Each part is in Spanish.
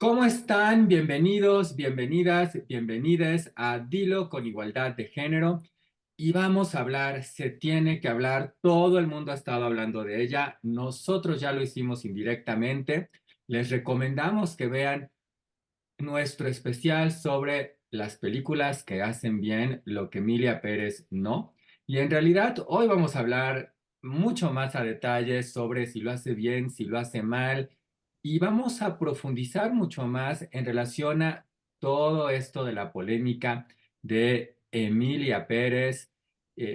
¿Cómo están? Bienvenidos, bienvenidas, bienvenides a Dilo con Igualdad de Género. Y vamos a hablar, se tiene que hablar, todo el mundo ha estado hablando de ella, nosotros ya lo hicimos indirectamente. Les recomendamos que vean nuestro especial sobre las películas que hacen bien lo que Emilia Pérez no. Y en realidad hoy vamos a hablar mucho más a detalle sobre si lo hace bien, si lo hace mal, y vamos a profundizar mucho más en relación a todo esto de la polémica de Emilia Pérez,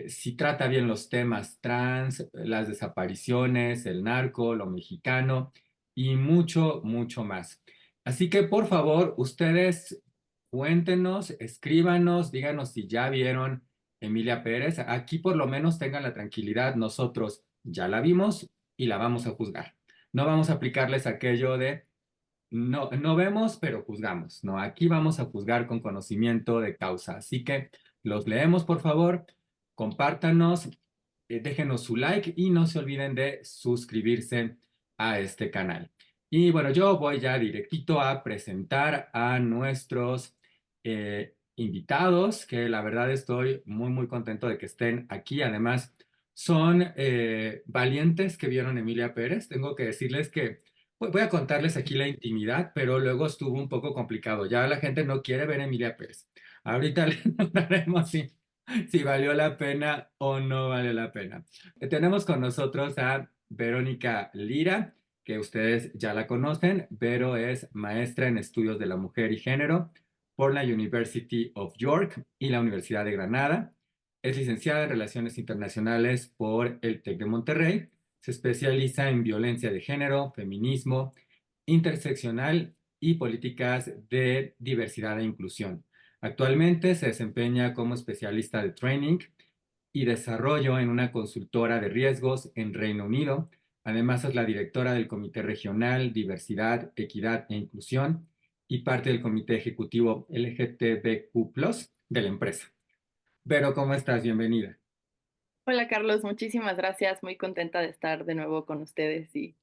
si trata bien los temas trans, las desapariciones, el narco, lo mexicano y mucho, mucho más. Así que por favor, ustedes cuéntenos, escríbanos, díganos si ya vieron Emilia Pérez. Aquí por lo menos tengan la tranquilidad, nosotros ya la vimos y la vamos a juzgar. No vamos a aplicarles aquello de no, no vemos, pero juzgamos. No, aquí vamos a juzgar con conocimiento de causa. Así que los leemos, por favor, compártanos, déjenos su like y no se olviden de suscribirse a este canal. Y bueno, yo voy ya directito a presentar a nuestros invitados, que la verdad estoy muy, muy contento de que estén aquí. Además, son valientes que vieron Emilia Pérez. Tengo que decirles que voy a contarles aquí la intimidad, pero luego estuvo un poco complicado. Ya la gente no quiere ver a Emilia Pérez. Ahorita le hablaremos si valió la pena o no valió la pena. Tenemos con nosotros a Verónica Lira, que ustedes ya la conocen. Vero es maestra en estudios de la mujer y género por la University of York y la Universidad de Granada. Es licenciada en Relaciones Internacionales por el TEC de Monterrey. Se especializa en violencia de género, feminismo, interseccional y políticas de diversidad e inclusión. Actualmente se desempeña como especialista de training y desarrollo en una consultora de riesgos en Reino Unido. Además, es la directora del Comité Regional Diversidad, Equidad e Inclusión y parte del Comité Ejecutivo LGTBQ+ de la empresa. Vero, ¿cómo estás? Bienvenida. Hola Carlos, muchísimas gracias. Muy contenta de estar de nuevo con ustedes y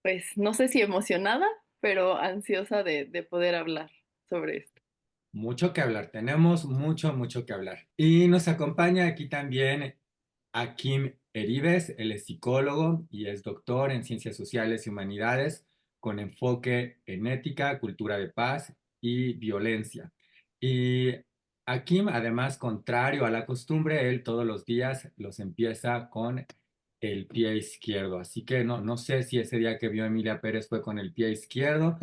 pues no sé si emocionada, pero ansiosa de poder hablar sobre esto. Mucho que hablar, tenemos mucho, mucho que hablar. Y nos acompaña aquí también Akim Eribes, él es psicólogo y es doctor en ciencias sociales y humanidades con enfoque en ética, cultura de paz y violencia. Y Akim, además, contrario a la costumbre, él todos los días los empieza con el pie izquierdo. Así que no sé si ese día que vio a Emilia Pérez fue con el pie izquierdo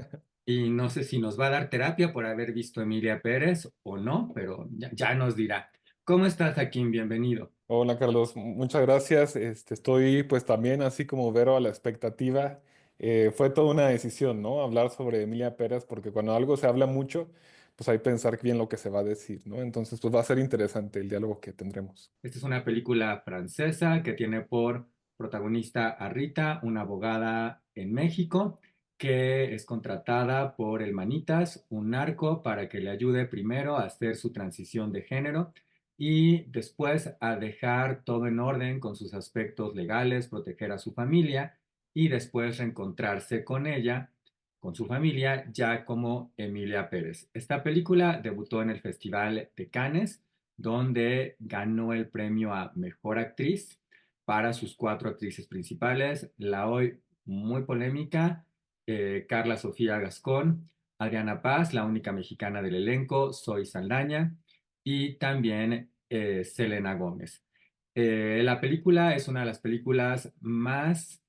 y no sé si nos va a dar terapia por haber visto a Emilia Pérez o no, pero ya nos dirá. ¿Cómo estás, Akim? Bienvenido. Hola Carlos, muchas gracias. Estoy pues también así como Vero a la expectativa. Fue toda una decisión, ¿no? Hablar sobre Emilia Pérez, porque cuando algo se habla mucho, pues hay que pensar bien lo que se va a decir, ¿no? Entonces pues va a ser interesante el diálogo que tendremos. Esta es una película francesa que tiene por protagonista a Rita, una abogada en México que es contratada por el Manitas, un narco, para que le ayude primero a hacer su transición de género y después a dejar todo en orden con sus aspectos legales, proteger a su familia y después reencontrarse con ella, con su familia, ya como Emilia Pérez. Esta película debutó en el Festival de Cannes donde ganó el premio a Mejor Actriz para sus cuatro actrices principales, la hoy muy polémica Carla Sofía Gascón, Adriana Paz, la única mexicana del elenco, Zoe Saldaña y también Selena Gómez. La película es una de las películas más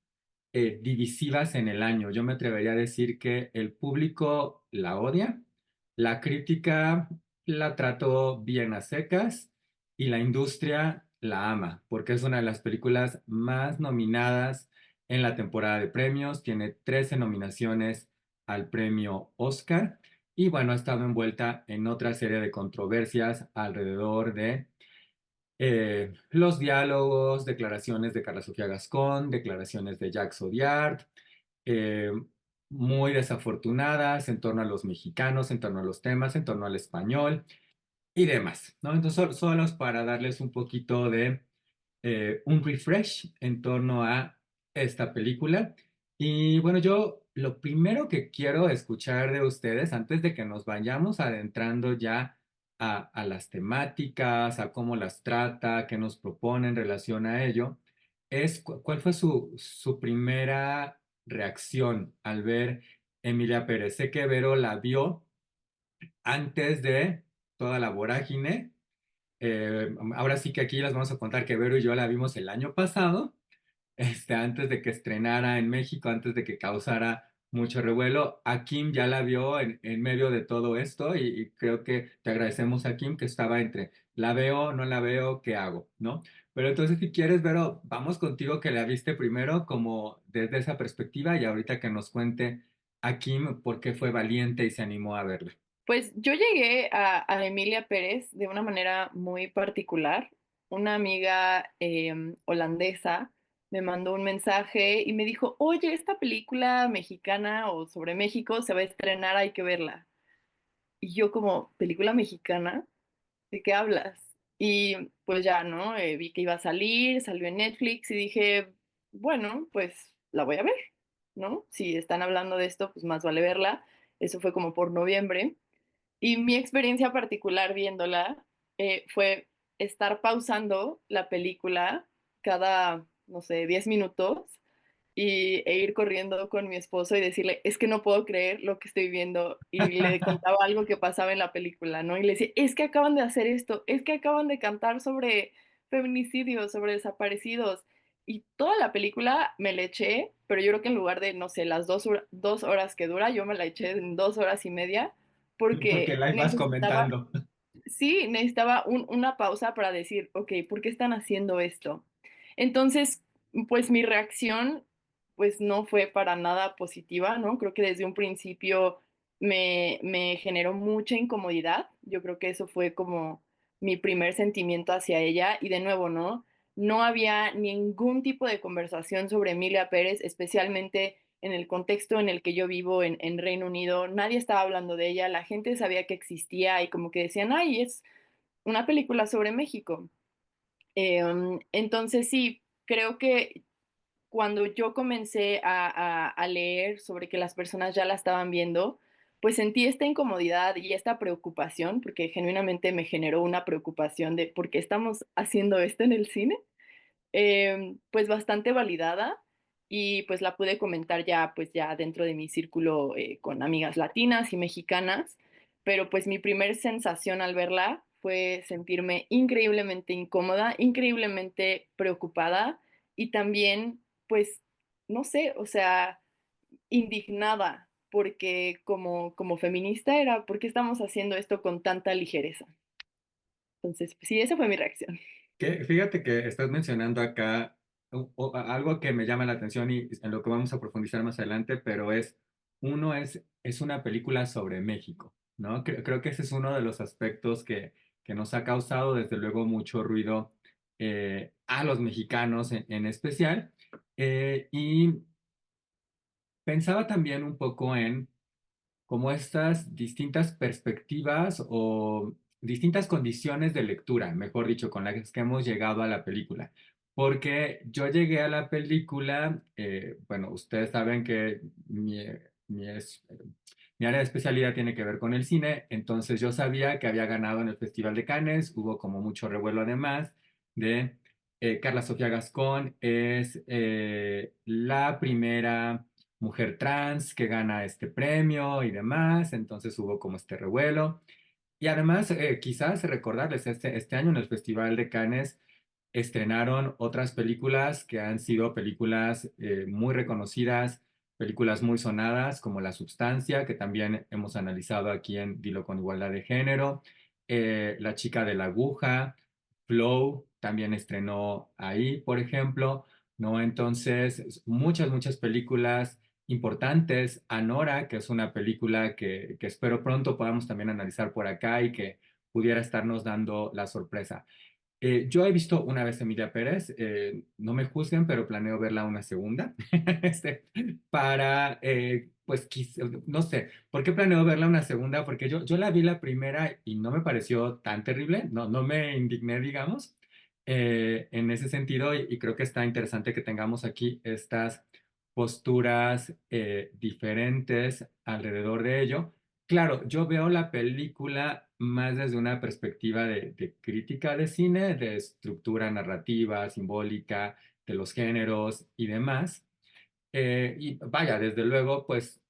divisivas en el año. Yo me atrevería a decir que el público la odia, la crítica la trató bien a secas y la industria la ama, porque es una de las películas más nominadas en la temporada de premios. Tiene 13 nominaciones al premio Oscar y bueno, ha estado envuelta en otra serie de controversias alrededor de los diálogos, declaraciones de Carla Sofía Gascón, declaraciones de Jacques Audiard, eh, muy desafortunadas en torno a los mexicanos, en torno a los temas, en torno al español y demás, ¿no? Entonces, solo es para darles un poquito de un refresh en torno a esta película. Y bueno, yo lo primero que quiero escuchar de ustedes, antes de que nos vayamos adentrando ya a las temáticas, a cómo las trata, qué nos propone en relación a ello, es cuál fue su primera reacción al ver Emilia Pérez. Sé que Vero la vio antes de toda la vorágine. Ahora sí que aquí les vamos a contar que Vero y yo la vimos el año pasado, antes de que estrenara en México, antes de que causara mucho revuelo. A Kim ya la vio en medio de todo esto y creo que te agradecemos a Kim que estaba entre la veo, no la veo, ¿qué hago? ¿No? Pero entonces si quieres, Vero, vamos contigo que la viste primero como desde esa perspectiva y ahorita que nos cuente a Kim por qué fue valiente y se animó a verla. Pues yo llegué a Emilia Pérez de una manera muy particular. Una amiga holandesa me mandó un mensaje y me dijo, oye, esta película mexicana o sobre México se va a estrenar, hay que verla. Y yo como, ¿película mexicana? ¿De qué hablas? Y pues ya, ¿no? Vi que iba a salir, salió en Netflix y dije, bueno, pues la voy a ver, ¿no? Si están hablando de esto, pues más vale verla. Eso fue como por noviembre. Y mi experiencia particular viéndola fue estar pausando la película cada, no sé, 10 minutos e ir corriendo con mi esposo y decirle, es que no puedo creer lo que estoy viendo. Y le contaba algo que pasaba en la película, ¿no? Y le decía, es que acaban de hacer esto, es que acaban de cantar sobre feminicidios, sobre desaparecidos. Y toda la película me la eché, pero yo creo que en lugar de, no sé, las 2 horas que dura, yo me la eché en 2 horas y media Porque porque la ibas necesitaba, comentando. sí, necesitaba una pausa para decir, ok, ¿por qué están haciendo esto? Entonces, pues mi reacción, pues no fue para nada positiva, ¿no? Creo que desde un principio me generó mucha incomodidad. Yo creo que eso fue como mi primer sentimiento hacia ella. Y de nuevo, ¿no? No había ningún tipo de conversación sobre Emilia Pérez, especialmente en el contexto en el que yo vivo en Reino Unido. Nadie estaba hablando de ella, la gente sabía que existía y como que decían, ay, es una película sobre México. Entonces sí, creo que cuando yo comencé a leer sobre que las personas ya la estaban viendo, pues sentí esta incomodidad y esta preocupación, porque genuinamente me generó una preocupación de por qué estamos haciendo esto en el cine, pues bastante validada y pues la pude comentar ya pues ya dentro de mi círculo con amigas latinas y mexicanas, pero pues mi primer sensación al verla fue sentirme increíblemente incómoda, increíblemente preocupada y también pues no sé, o sea, indignada porque como feminista era, ¿por qué estamos haciendo esto con tanta ligereza? Entonces, pues, sí, esa fue mi reacción. Fíjate que estás mencionando acá algo que me llama la atención y en lo que vamos a profundizar más adelante, pero es una película sobre México, ¿no? Creo que ese es uno de los aspectos que nos ha causado desde luego mucho ruido a los mexicanos en especial. Y pensaba también un poco en como estas distintas perspectivas o distintas condiciones de lectura, mejor dicho, con las que hemos llegado a la película. Porque yo llegué a la película, bueno, ustedes saben que mi, es- mi área de especialidad tiene que ver con el cine, entonces yo sabía que había ganado en el Festival de Cannes, hubo como mucho revuelo además de Carla Sofía Gascón, es la primera mujer trans que gana este premio y demás, entonces hubo como este revuelo. Y además, quizás recordarles, este año en el Festival de Cannes estrenaron otras películas que han sido películas muy reconocidas, películas muy sonadas, como La Substancia, que también hemos analizado aquí en Dilo con Igualdad de Género, La Chica de la Aguja, Flow, también estrenó ahí, por ejemplo, ¿no? Entonces, muchas películas importantes. Anora, que es una película que espero pronto podamos también analizar por acá y que pudiera estarnos dando la sorpresa. Yo he visto una vez Emilia Pérez, no me juzguen, pero planeo verla una segunda, para, pues, no sé, ¿por qué planeo verla una segunda? Porque yo la vi la primera y no me pareció tan terrible, no me indigné, digamos, en ese sentido, y creo que está interesante que tengamos aquí estas posturas diferentes alrededor de ello. Claro, yo veo la película más desde una perspectiva de crítica de cine, de estructura narrativa, simbólica, de los géneros y demás. Y vaya, desde luego, pues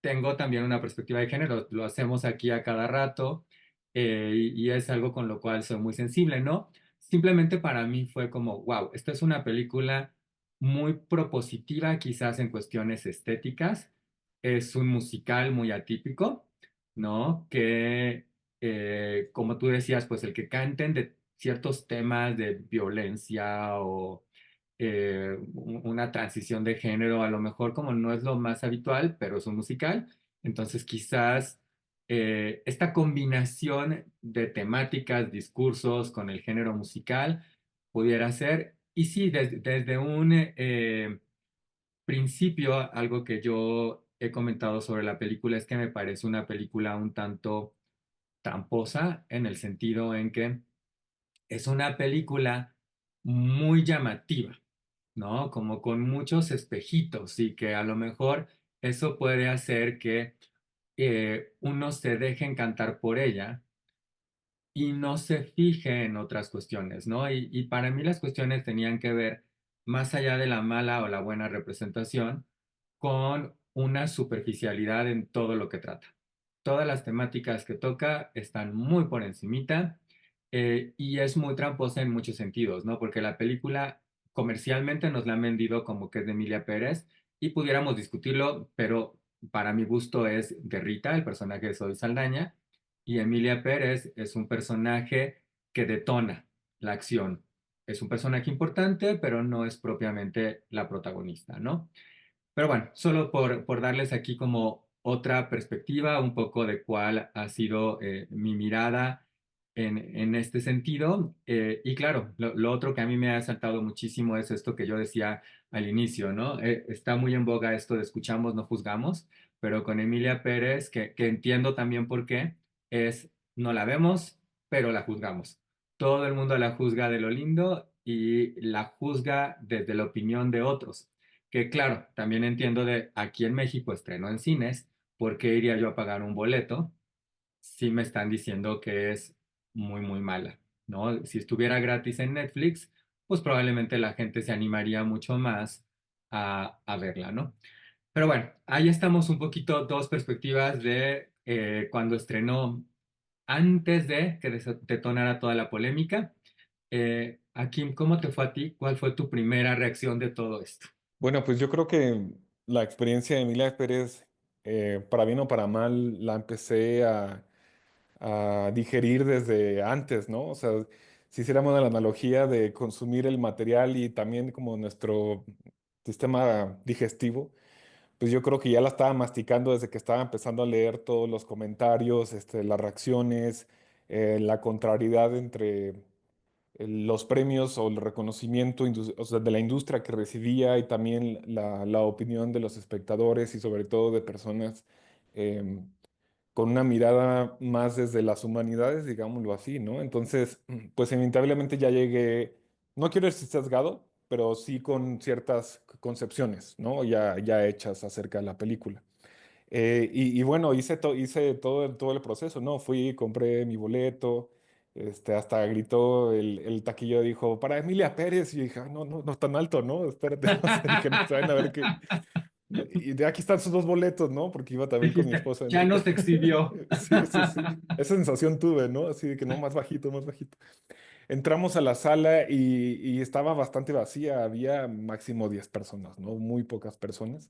tengo también una perspectiva de género, lo hacemos aquí a cada rato, y es algo con lo cual soy muy sensible, ¿no? Simplemente para mí fue como, wow, esta es una película muy propositiva quizás en cuestiones estéticas, es un musical muy atípico, ¿no? Que, como tú decías, pues el que canten de ciertos temas de violencia o una transición de género, a lo mejor como no es lo más habitual, pero es un musical. Entonces quizás esta combinación de temáticas, discursos con el género musical pudiera ser, y sí, desde un principio, algo que yo he comentado sobre la película es que me parece una película un tanto tramposa en el sentido en que es una película muy llamativa, ¿no? Como con muchos espejitos y que a lo mejor eso puede hacer que uno se deje encantar por ella y no se fije en otras cuestiones, ¿no? Y para mí las cuestiones tenían que ver, más allá de la mala o la buena representación, con una superficialidad en todo lo que trata. Todas las temáticas que toca están muy por encimita, y es muy tramposa en muchos sentidos, ¿no? Porque la película comercialmente nos la han vendido como que es de Emilia Pérez y pudiéramos discutirlo, pero para mi gusto es de Rita, el personaje de Zoe Saldaña, y Emilia Pérez es un personaje que detona la acción. Es un personaje importante, pero no es propiamente la protagonista, ¿no? Pero bueno, solo por darles aquí como otra perspectiva, un poco de cuál ha sido mi mirada en este sentido. Y claro, lo otro que a mí me ha saltado muchísimo es esto que yo decía al inicio, ¿no? Está muy en boga esto de escuchamos, no juzgamos, pero con Emilia Pérez, que entiendo también por qué, es no la vemos, pero la juzgamos. Todo el mundo la juzga de lo lindo y la juzga desde la opinión de otros. Que claro, también entiendo de aquí en México estrenó en cines, ¿por qué iría yo a pagar un boleto si me están diciendo que es muy, muy mala, ¿no? Si estuviera gratis en Netflix, pues probablemente la gente se animaría mucho más a verla, ¿no? Pero bueno, ahí estamos un poquito, dos perspectivas de cuando estrenó antes de que detonara toda la polémica. Akim, ¿cómo te fue a ti? ¿Cuál fue tu primera reacción de todo esto? Bueno, pues yo creo que la experiencia de Emilia Pérez, para bien o para mal, la empecé a digerir desde antes, ¿no? O sea, si hiciéramos la analogía de consumir el material y también como nuestro sistema digestivo, pues yo creo que ya la estaba masticando desde que estaba empezando a leer todos los comentarios, las reacciones, la contrariedad entre los premios o el reconocimiento o sea, de la industria que recibía y también la opinión de los espectadores y sobre todo de personas em, con una mirada más desde las humanidades, digámoslo así, ¿no? Entonces, pues inevitablemente ya llegué, no quiero decir sesgado, pero sí con ciertas concepciones, ¿no? Ya hechas acerca de la película. Y bueno, hice todo el proceso, ¿no? Fui, compré mi boleto, hasta gritó el taquillo, dijo, para Emilia Pérez, y yo dije, "Ah, no, no, no tan alto, ¿no? Espérate, o sea, dije, no se van a ver que... Y de aquí están sus dos boletos, ¿no? Porque iba también con mi Dijiste, esposa. ya nos exhibió. Sí, sí, sí. Esa sensación tuve, ¿no? Así de que no, más bajito, más bajito. Entramos a la sala y estaba bastante vacía, había máximo 10 personas, ¿no? Muy pocas personas.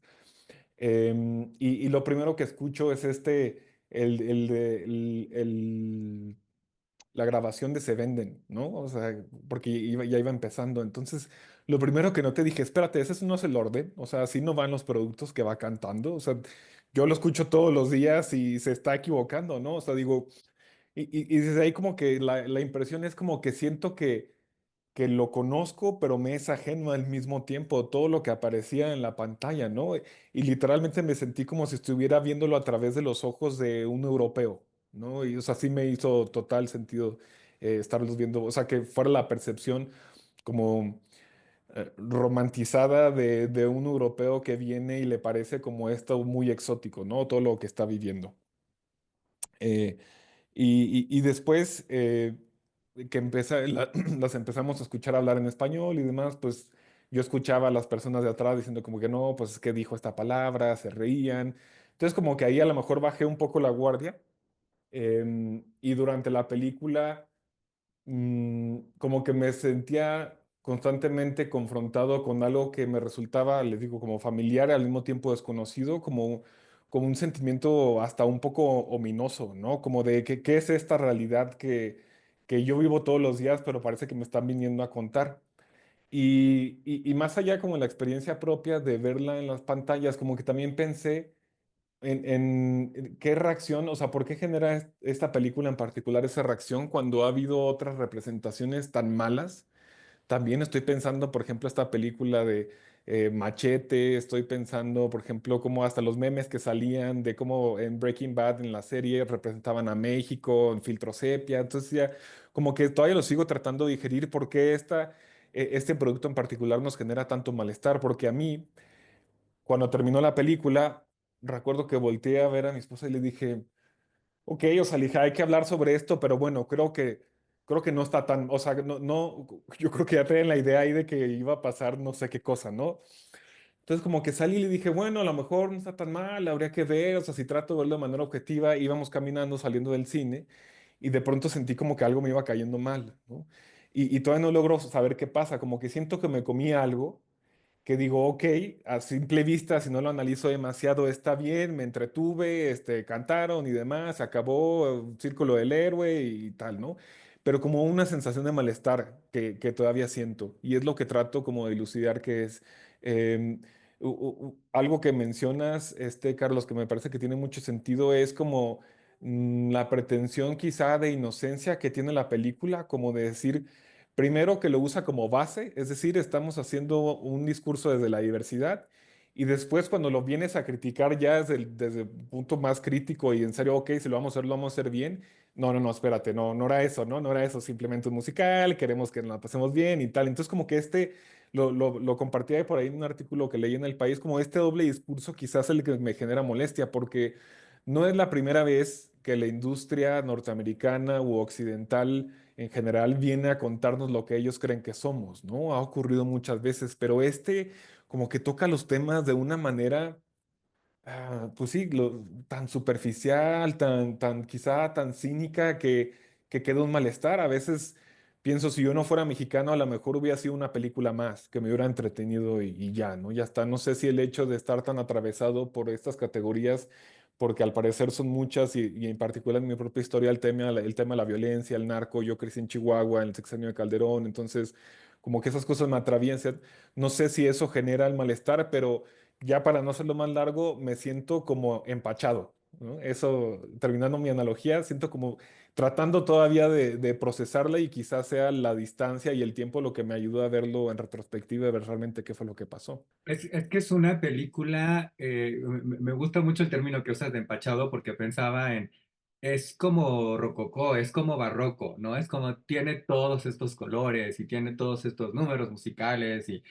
Y lo primero que escucho es la grabación de Se Venden, ¿no? O sea, porque ya iba empezando. Entonces, lo primero que noté, dije, espérate, ese no es el orden. O sea, así no van los productos que va cantando. O sea, yo lo escucho todos los días y se está equivocando, ¿no? O sea, digo, y desde ahí como que la impresión es como que siento que lo conozco, pero me es ajeno al mismo tiempo, todo lo que aparecía en la pantalla, ¿no? Y literalmente me sentí como si estuviera viéndolo a través de los ojos de un europeo, ¿no? Y o sea, sí me hizo total sentido estarlos viendo, o sea, que fuera la percepción como romantizada de un europeo que viene y le parece como esto muy exótico, ¿no? Todo lo que está viviendo. Eh, y después que las empezamos a escuchar hablar en español y demás, pues yo escuchaba a las personas de atrás diciendo como que no, pues es que dijo esta palabra, se reían. Entonces como que ahí a lo mejor bajé un poco la guardia y durante la película como que me sentía constantemente confrontado con algo que me resultaba, les digo, como familiar y al mismo tiempo desconocido, como un sentimiento hasta un poco ominoso, ¿no? Como de que, ¿qué es esta realidad que yo vivo todos los días, pero parece que me están viniendo a contar? Y más allá como la experiencia propia de verla en las pantallas, como que también pensé en qué reacción, o sea, ¿por qué genera esta película en particular esa reacción cuando ha habido otras representaciones tan malas? También estoy pensando, por ejemplo, esta película de Machete, estoy pensando, por ejemplo, cómo hasta los memes que salían de cómo en Breaking Bad, en la serie, representaban a México en filtro sepia. Entonces ya, como que todavía lo sigo tratando de digerir por qué este producto en particular nos genera tanto malestar, porque a mí cuando terminó la película, recuerdo que volteé a ver a mi esposa y le dije, ok, o sea, le dije, hay que hablar sobre esto, pero bueno, creo que no está tan, o sea, yo creo que ya traen la idea ahí de que iba a pasar no sé qué cosa, ¿no? Entonces como que salí y le dije, bueno, a lo mejor no está tan mal, habría que ver, o sea, si trato de verlo de manera objetiva, íbamos caminando, saliendo del cine, y de pronto sentí como que algo me iba cayendo mal, ¿no? Y todavía no logro saber qué pasa, como que siento que me comí algo que digo, ok, a simple vista, si no lo analizo demasiado, está bien, me entretuve, cantaron y demás, se acabó Círculo del Héroe y tal, ¿no? Pero como una sensación de malestar que todavía siento, y es lo que trato como de dilucidar que es em, algo que mencionas, Carlos, que me parece que tiene mucho sentido, es como la pretensión quizá de inocencia que tiene la película, como de decir primero que lo usa como base, es decir, estamos haciendo un discurso desde la diversidad y después cuando lo vienes a criticar ya desde el punto más crítico y en serio, ok, si lo vamos a hacer, lo vamos a hacer bien. No, no, no, espérate, no, no era eso, ¿no? No era eso, simplemente un musical, queremos que nos la pasemos bien y tal. Entonces como que lo compartí ahí por ahí en un artículo que leí en El País, como este doble discurso quizás es el que me genera molestia porque no es la primera vez que la industria norteamericana u occidental en general viene a contarnos lo que ellos creen que somos, ¿no? Ha ocurrido muchas veces, pero como que toca los temas de una manera, pues sí, tan superficial, tan quizá tan cínica que queda un malestar. A veces pienso, si yo no fuera mexicano, a lo mejor hubiera sido una película más, que me hubiera entretenido y ya, ¿no? Ya está. No sé si el hecho de estar tan atravesado por estas categorías, porque al parecer son muchas y en particular en mi propia historia el tema de la violencia, el narco, yo crecí en Chihuahua, en el sexenio de Calderón, entonces como que esas cosas me atraviesan. No sé si eso genera el malestar, pero ya para no hacerlo más largo, me siento como empachado, ¿no? Eso, terminando mi analogía, siento como tratando todavía de procesarla y quizás sea la distancia y el tiempo lo que me ayuda a verlo en retrospectiva y ver realmente qué fue lo que pasó. Es que es una película, me gusta mucho el término que usas de empachado porque pensaba en, es como rococó, es como barroco, ¿no? Es como tiene todos estos colores y tiene todos estos números musicales y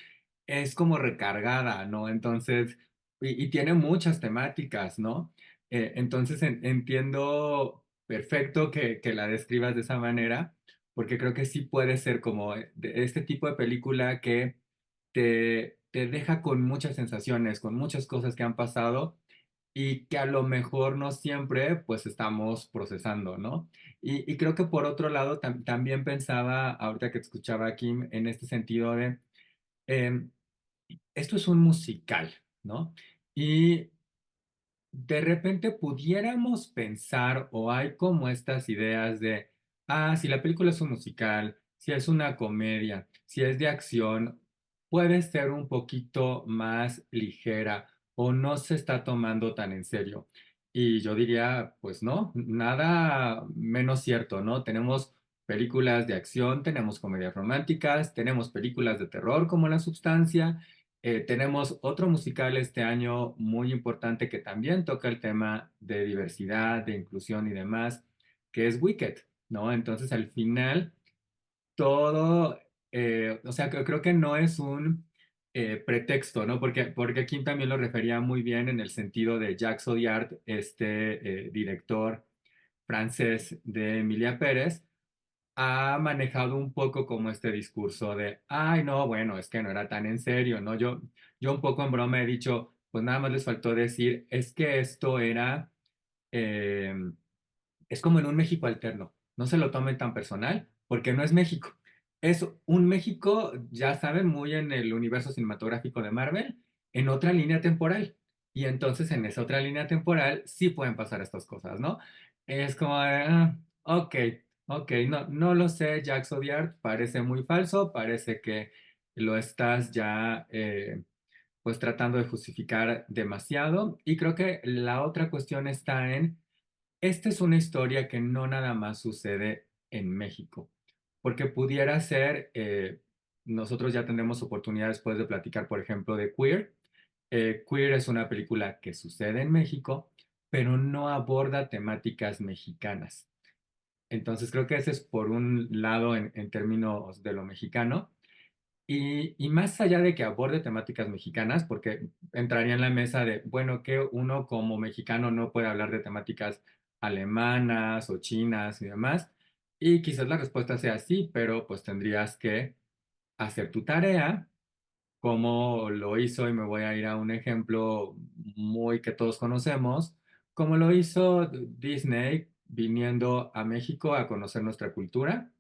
es como recargada, ¿no? Entonces, y tiene muchas temáticas, ¿no? Entonces entiendo perfecto que la describas de esa manera, porque creo que sí puede ser como de este tipo de película que te deja con muchas sensaciones, con muchas cosas que han pasado y que a lo mejor no siempre pues estamos procesando, ¿no? Y creo que por otro lado también pensaba, ahorita que te escuchaba aquí, en este sentido de... em, esto es un musical, ¿no? Y de repente pudiéramos pensar, o hay como estas ideas de, si la película es un musical, si es una comedia, si es de acción, puede ser un poquito más ligera o no se está tomando tan en serio. Y yo diría, pues no, nada menos cierto, ¿no? Tenemos películas de acción, tenemos comedias románticas, tenemos películas de terror como La Substancia. Tenemos otro musical este año muy importante que también toca el tema de diversidad, de inclusión y demás, que es Wicked, ¿no? Entonces, al final, todo. O sea, creo que no es un pretexto, ¿no? Porque Kim también lo refería muy bien en el sentido de Jacques Audiard, este director francés de Emilia Pérez, ha manejado un poco como este discurso de, ay, no, bueno, es que no era tan en serio, ¿no? Yo un poco en broma he dicho, pues nada más les faltó decir, es que esto era, eh, es como en un México alterno, no se lo tomen tan personal, porque no es México. Es un México, ya saben, muy en el universo cinematográfico de Marvel, en otra línea temporal. Y entonces en esa otra línea temporal sí pueden pasar estas cosas, ¿no? Es como, de, ok, ok, no, no lo sé, Jax Odiard, parece muy falso, parece que lo estás ya pues tratando de justificar demasiado. Y creo que la otra cuestión está en esta es una historia que no nada más sucede en México, porque pudiera ser, nosotros ya tendremos oportunidad después de platicar, por ejemplo, de Queer. Queer es una película que sucede en México, pero no aborda temáticas mexicanas. Entonces creo que ese es por un lado en términos de lo mexicano. Y más allá de que aborde temáticas mexicanas, porque entraría en la mesa de, bueno, que uno como mexicano no puede hablar de temáticas alemanas o chinas y demás. Y quizás la respuesta sea sí, pero pues tendrías que hacer tu tarea, como lo hizo, y me voy a ir a un ejemplo muy que todos conocemos, como lo hizo Disney viniendo a México a conocer nuestra cultura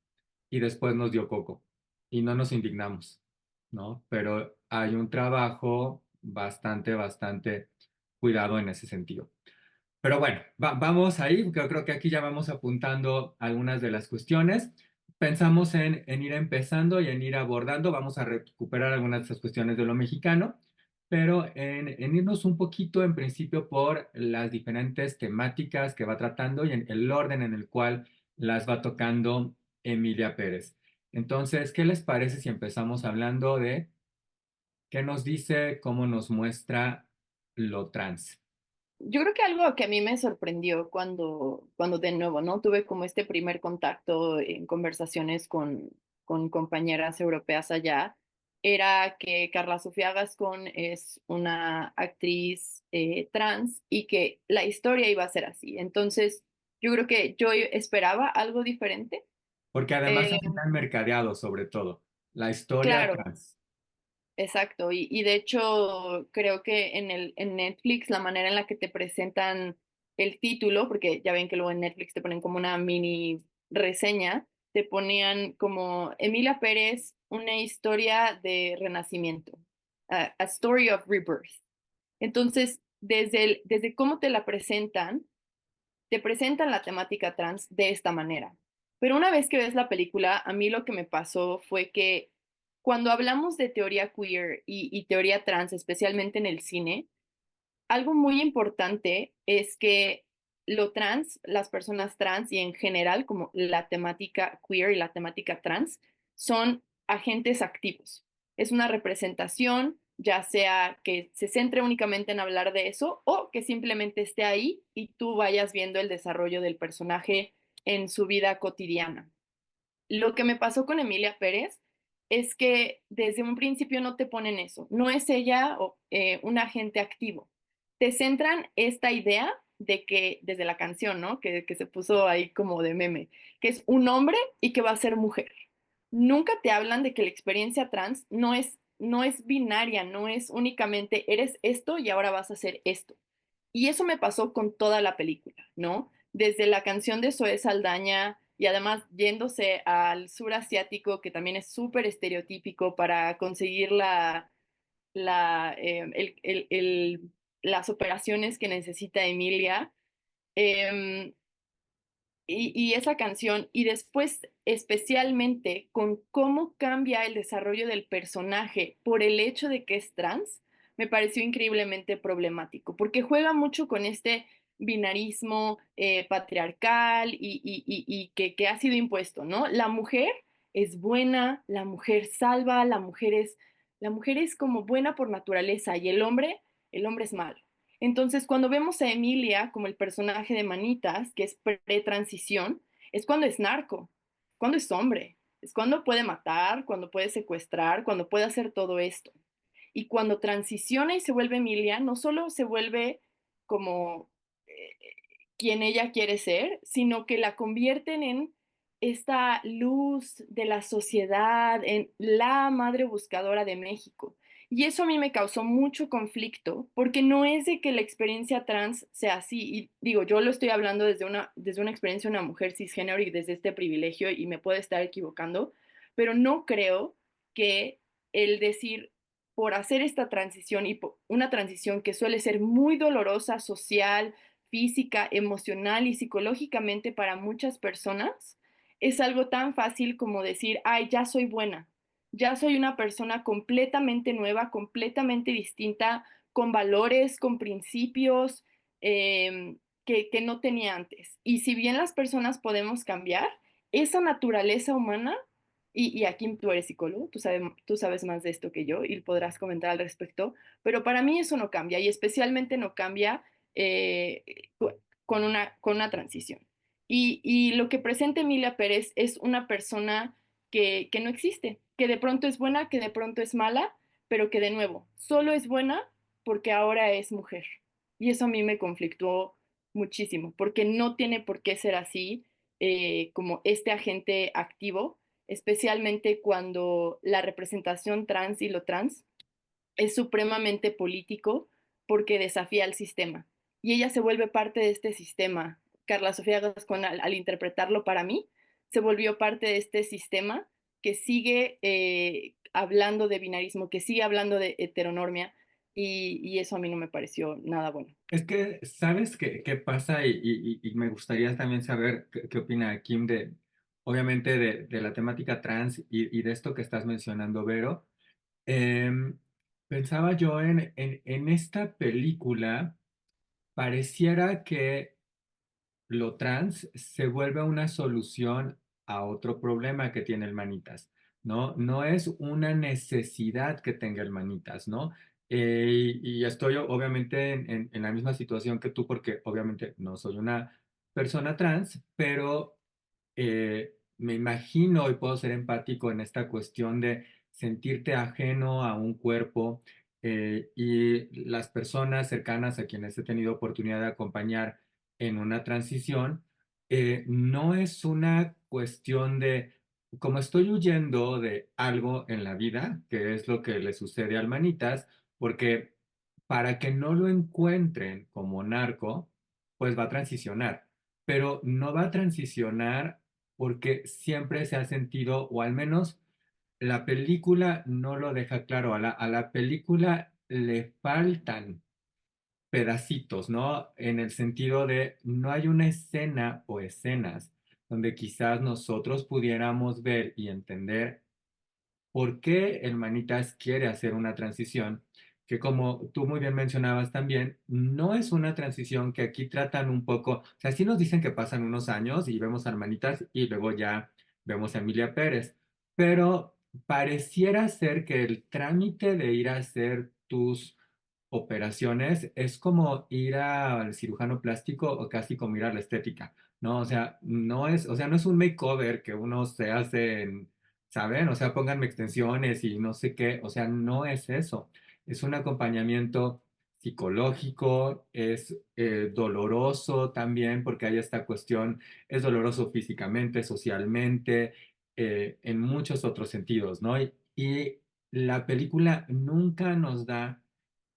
y después nos dio Coco y no nos indignamos, ¿no? Pero hay un trabajo bastante cuidado en ese sentido. Pero bueno, vamos ahí, creo que aquí ya vamos apuntando algunas de las cuestiones. Pensamos en ir empezando y en ir abordando, vamos a recuperar algunas de esas cuestiones de lo mexicano, pero en irnos un poquito en principio por las diferentes temáticas que va tratando y en el orden en el cual las va tocando Emilia Pérez. Entonces, ¿qué les parece si empezamos hablando de qué nos dice, cómo nos muestra lo trans? Yo creo que algo que a mí me sorprendió cuando de nuevo, ¿no? Tuve como este primer contacto en conversaciones con compañeras europeas allá, era que Carla Sofía Gascón es una actriz trans y que la historia iba a ser así. Entonces, yo creo que yo esperaba algo diferente. Porque además Eh, así tan mercadeado sobre todo, la historia claro. trans. Exacto, y de hecho creo que en Netflix la manera en la que te presentan el título, porque ya ven que luego en Netflix te ponen como una mini reseña, te ponían como Emilia Pérez, una historia de renacimiento, a story of rebirth. Entonces, desde cómo te presentan la temática trans de esta manera. Pero una vez que ves la película, a mí lo que me pasó fue que cuando hablamos de teoría queer y teoría trans, especialmente en el cine, algo muy importante es que lo trans, las personas trans y en general como la temática queer y la temática trans son agentes activos. Es una representación, ya sea que se centre únicamente en hablar de eso o que simplemente esté ahí y tú vayas viendo el desarrollo del personaje en su vida cotidiana. Lo que me pasó con Emilia Pérez es que desde un principio no te ponen eso. No es ella un agente activo. Te centran esta idea de que, desde la canción, ¿no? Que se puso ahí como de meme, que es un hombre y que va a ser mujer. Nunca te hablan de que la experiencia trans no es binaria, no es únicamente eres esto y ahora vas a hacer esto. Y eso me pasó con toda la película, ¿no? Desde la canción de Zoe Saldaña y además yéndose al sur asiático, que también es súper estereotípico para conseguir las operaciones que necesita Emilia. Em, y esa canción, y después especialmente con cómo cambia el desarrollo del personaje por el hecho de que es trans, me pareció increíblemente problemático, porque juega mucho con este binarismo patriarcal y que ha sido impuesto, ¿no? La mujer es buena, la mujer salva, la mujer es como buena por naturaleza y el hombre es malo. Entonces, cuando vemos a Emilia como el personaje de Manitas, que es pre-transición, es cuando es narco, cuando es hombre. Es cuando puede matar, cuando puede secuestrar, cuando puede hacer todo esto. Y cuando transiciona y se vuelve Emilia, no solo se vuelve como quien ella quiere ser, sino que la convierten en esta luz de la sociedad, en la madre buscadora de México. Y eso a mí me causó mucho conflicto, porque no es de que la experiencia trans sea así. Y digo, yo lo estoy hablando desde una experiencia de una mujer cisgénero y desde este privilegio, y me puedo estar equivocando, pero no creo que el decir, por hacer esta transición y una transición que suele ser muy dolorosa social, física, emocional y psicológicamente para muchas personas, es algo tan fácil como decir, ay, ya soy buena, ya soy una persona completamente nueva, completamente distinta, con valores, con principios que no tenía antes. Y si bien las personas podemos cambiar, esa naturaleza humana, y aquí tú eres psicólogo, tú sabes más de esto que yo y podrás comentar al respecto, pero para mí eso no cambia y especialmente no cambia eh, con una transición. Y lo que presenta Emilia Pérez es una persona que no existe, que de pronto es buena, que de pronto es mala, pero que de nuevo, solo es buena porque ahora es mujer. Y eso a mí me conflictuó muchísimo, porque no tiene por qué ser así como este agente activo, especialmente cuando la representación trans y lo trans es supremamente político porque desafía al sistema. Y ella se vuelve parte de este sistema. Carla Sofía Gascón, al interpretarlo para mí, se volvió parte de este sistema que sigue hablando de binarismo, que sigue hablando de heteronormia, y eso a mí no me pareció nada bueno. Es que, ¿sabes qué pasa? Y me gustaría también saber qué opina Kim de, obviamente, de la temática trans y de esto que estás mencionando, Vero. Em, Pensaba yo en esta película, pareciera que lo trans se vuelve una solución a otro problema que tiene el Manitas, ¿no? No es una necesidad que tenga el Manitas, ¿no? Y estoy obviamente en la misma situación que tú, porque obviamente no soy una persona trans, pero me imagino y puedo ser empático en esta cuestión de sentirte ajeno a un cuerpo y las personas cercanas a quienes he tenido oportunidad de acompañar en una transición, no es una cuestión de, como estoy huyendo de algo en la vida, que es lo que le sucede al Manitas, porque para que no lo encuentren como narco, pues va a transicionar, pero no va a transicionar porque siempre se ha sentido, o al menos la película no lo deja claro, a la película le faltan pedacitos, ¿no? En el sentido de no hay una escena o escenas donde quizás nosotros pudiéramos ver y entender por qué el Manitas quiere hacer una transición, que como tú muy bien mencionabas también, no es una transición que aquí tratan un poco, o sea, sí nos dicen que pasan unos años y vemos a Manitas y luego ya vemos a Emilia Pérez, pero pareciera ser que el trámite de ir a hacer tus operaciones es como ir al cirujano plástico o casi como ir a la estética, ¿no? O sea, no es, o sea, no es un makeover que uno se hace en, ¿saben? O sea, pónganme extensiones y no sé qué, o sea, no es eso. Es un acompañamiento psicológico, es doloroso también porque hay esta cuestión, es doloroso físicamente, socialmente, en muchos otros sentidos, ¿no? Y la película nunca nos da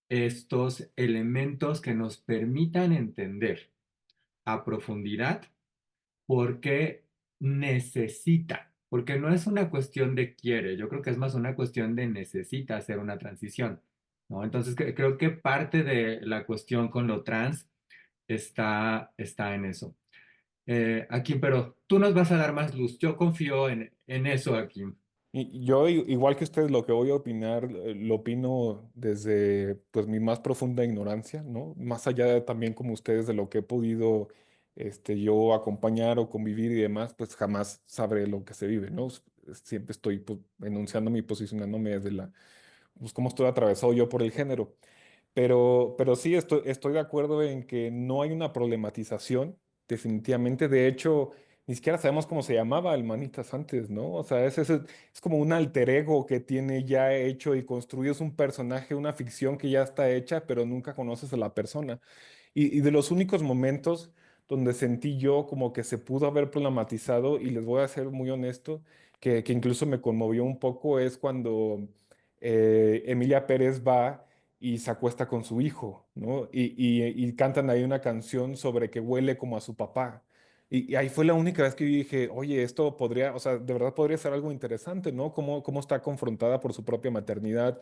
estos elementos que nos permitan entender a profundidad por qué necesita, porque no es una cuestión de quiere, yo creo que es más una cuestión de necesita hacer una transición, ¿no? Entonces creo que parte de la cuestión con lo trans está en eso. Aquí, pero tú nos vas a dar más luz, yo confío en eso aquí. Y yo, igual que ustedes, lo que voy a opinar, lo opino desde pues mi más profunda ignorancia, ¿no? Más allá también como ustedes de lo que he podido yo acompañar o convivir y demás, pues jamás sabré lo que se vive, ¿no? Siempre estoy pues, enunciándome y posicionándome desde pues cómo estoy atravesado yo por el género. Pero sí, estoy de acuerdo en que no hay una problematización, definitivamente. De hecho, ni siquiera sabemos cómo se llamaba el Manitas antes, ¿no? O sea, es como un alter ego que tiene ya hecho y construido, es un personaje, una ficción que ya está hecha, pero nunca conoces a la persona. Y de los únicos momentos donde sentí yo como que se pudo haber problematizado, y les voy a ser muy honesto, que incluso me conmovió un poco, es cuando Emilia Pérez va y se acuesta con su hijo, ¿no? Y cantan ahí una canción sobre que huele como a su papá. Y ahí fue la única vez que yo dije, oye, esto podría, o sea, de verdad podría ser algo interesante, ¿no? Cómo está confrontada por su propia maternidad,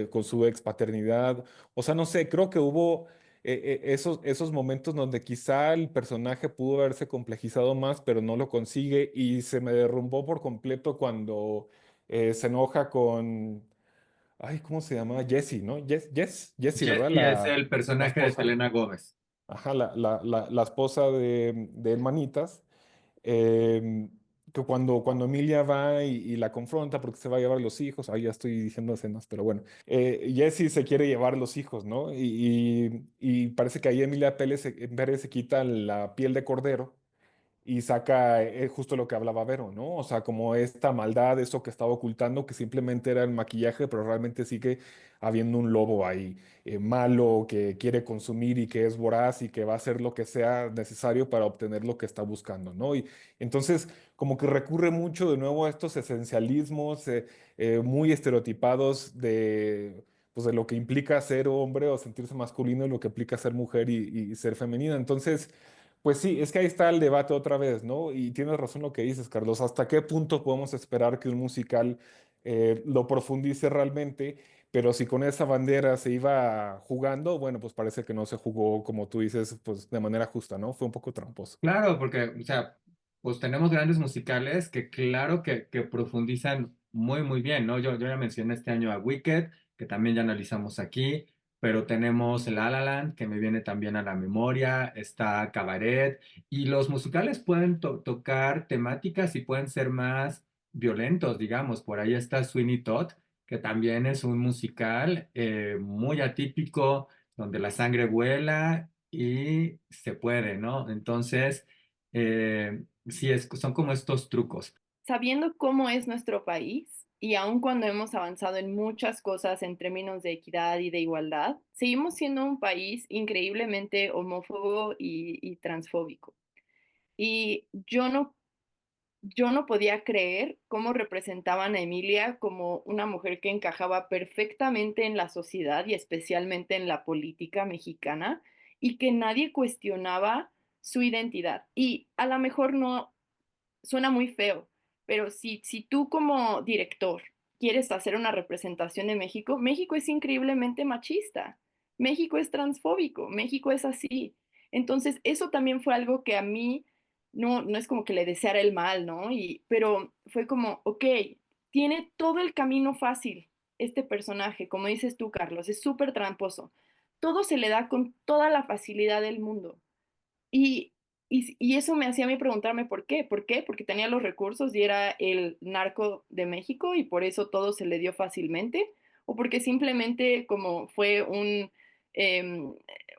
con su expaternidad. O sea, no sé, creo que hubo esos momentos donde quizá el personaje pudo haberse complejizado más, pero no lo consigue y se me derrumbó por completo cuando se enoja con, ay, ¿cómo se llama? Jessie, ¿no? Jessie, ¿verdad? Jessie es el La personaje de esposa. Selena Gómez. Ajá, la esposa de Hermanitas, em, que cuando Emilia va y la confronta porque se va a llevar los hijos, ahí ya estoy diciendo escenas, pero bueno, Jesse se quiere llevar los hijos, ¿no? Y parece que ahí Pérez se quita la piel de cordero y saca justo lo que hablaba Vero, ¿no? O sea, como esta maldad, eso que estaba ocultando, que simplemente era el maquillaje, pero realmente sigue habiendo un lobo ahí, malo, que quiere consumir y que es voraz y que va a hacer lo que sea necesario para obtener lo que está buscando, ¿no? Y entonces, como que recurre mucho de nuevo a estos esencialismos muy estereotipados de... Pues de lo que implica ser hombre o sentirse masculino y lo que implica ser mujer y ser femenina. Entonces, pues sí, es que ahí está el debate otra vez, ¿no? Y tienes razón lo que dices, Carlos. ¿Hasta qué punto podemos esperar que un musical lo profundice realmente? Pero si con esa bandera se iba jugando, bueno, pues parece que no se jugó, como tú dices, pues de manera justa, ¿no? Fue un poco tramposo. Claro, porque, o sea, pues tenemos grandes musicales que claro que profundizan muy, muy bien, ¿no? Yo ya mencioné este año a Wicked, que también ya analizamos aquí, pero tenemos La La Land, que me viene también a la memoria, está Cabaret, y los musicales pueden tocar temáticas y pueden ser más violentos, digamos. Por ahí está Sweeney Todd, que también es un musical muy atípico, donde la sangre vuela y se puede, ¿no? Entonces, sí, son como estos trucos. Sabiendo cómo es nuestro país y aun cuando hemos avanzado en muchas cosas en términos de equidad y de igualdad, seguimos siendo un país increíblemente homófobo y transfóbico. Y yo no podía creer cómo representaban a Emilia como una mujer que encajaba perfectamente en la sociedad y especialmente en la política mexicana y que nadie cuestionaba su identidad. Y a lo mejor no suena muy feo, pero si tú como director quieres hacer una representación de México, México es increíblemente machista, México es transfóbico, México es así. Entonces, eso también fue algo que a mí no es como que le deseara el mal, ¿no? Pero fue como, ok, tiene todo el camino fácil este personaje, como dices tú, Carlos, es súper tramposo. Todo se le da con toda la facilidad del mundo. Y, y eso me hacía a mí preguntarme por qué. ¿Por qué? Porque tenía los recursos y era el narco de México y por eso todo se le dio fácilmente. O porque simplemente como fue em,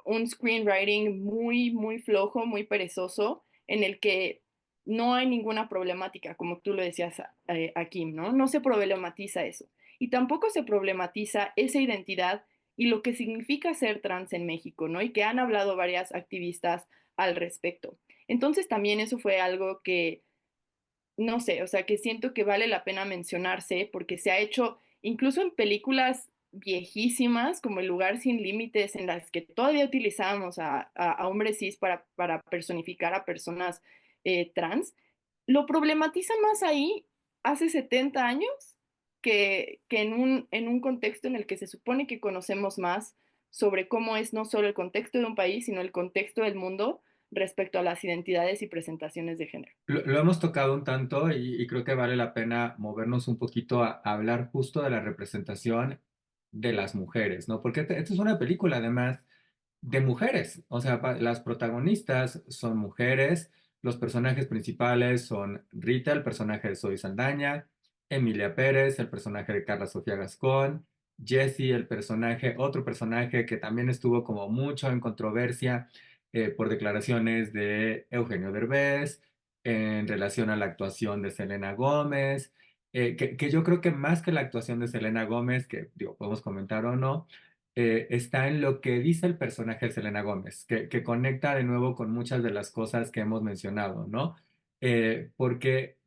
un screenwriting muy, muy flojo, muy perezoso, en el que no hay ninguna problemática, como tú lo decías a Kim, ¿no? No se problematiza eso. Y tampoco se problematiza esa identidad y lo que significa ser trans en México, ¿no? Y que han hablado varias activistas al respecto. Entonces también eso fue algo que, no sé, o sea, que siento que vale la pena mencionarse porque se ha hecho incluso en películas viejísimas como El lugar sin límites en las que todavía utilizábamos a hombres cis para personificar a personas trans, lo problematizan más ahí hace 70 años que en un contexto en el que se supone que conocemos más sobre cómo es no solo el contexto de un país, sino el contexto del mundo respecto a las identidades y presentaciones de género. Lo hemos tocado un tanto y creo que vale la pena movernos un poquito a hablar justo de la representación de las mujeres, ¿no? Porque esta es una película además de mujeres, o sea, las protagonistas son mujeres, los personajes principales son Rita, el personaje de Zoe Saldaña, Emilia Pérez, el personaje de Carla Sofía Gascón, Jessie, otro personaje que también estuvo como mucho en controversia por declaraciones de Eugenio Derbez, en relación a la actuación de Selena Gómez, que yo creo que más que la actuación de Selena Gómez, que digo, podemos comentar o no, está en lo que dice el personaje de Selena Gómez, que conecta de nuevo con muchas de las cosas que hemos mencionado, ¿no? Porque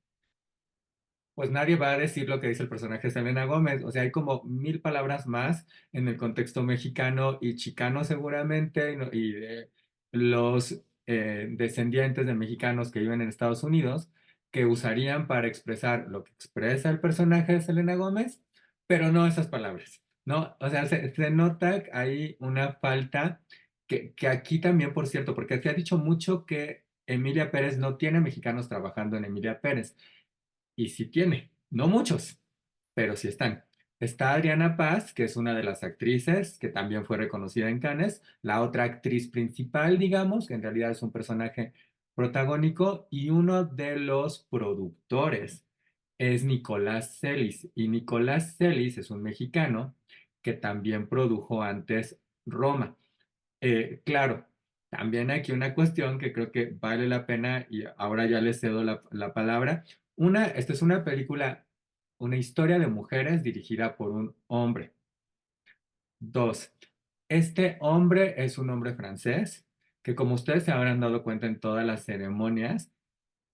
pues nadie va a decir lo que dice el personaje de Selena Gómez. O sea, hay como 1000 palabras más en el contexto mexicano y chicano seguramente, y de los descendientes de mexicanos que viven en Estados Unidos, que usarían para expresar lo que expresa el personaje de Selena Gómez, pero no esas palabras, ¿no? O sea, se nota ahí una falta que aquí también, por cierto, porque se ha dicho mucho que Emilia Pérez no tiene mexicanos trabajando en Emilia Pérez. Y sí tiene, no muchos, pero sí están. Está Adriana Paz, que es una de las actrices que también fue reconocida en Cannes, la otra actriz principal, digamos, que en realidad es un personaje protagónico, y uno de los productores es Nicolás Celis. Y Nicolás Celis es un mexicano que también produjo antes Roma. Claro, también aquí una cuestión que creo que vale la pena y ahora ya le cedo la palabra. Esta es una película, una historia de mujeres dirigida por un hombre. Dos, este hombre es un hombre francés que como ustedes se habrán dado cuenta en todas las ceremonias,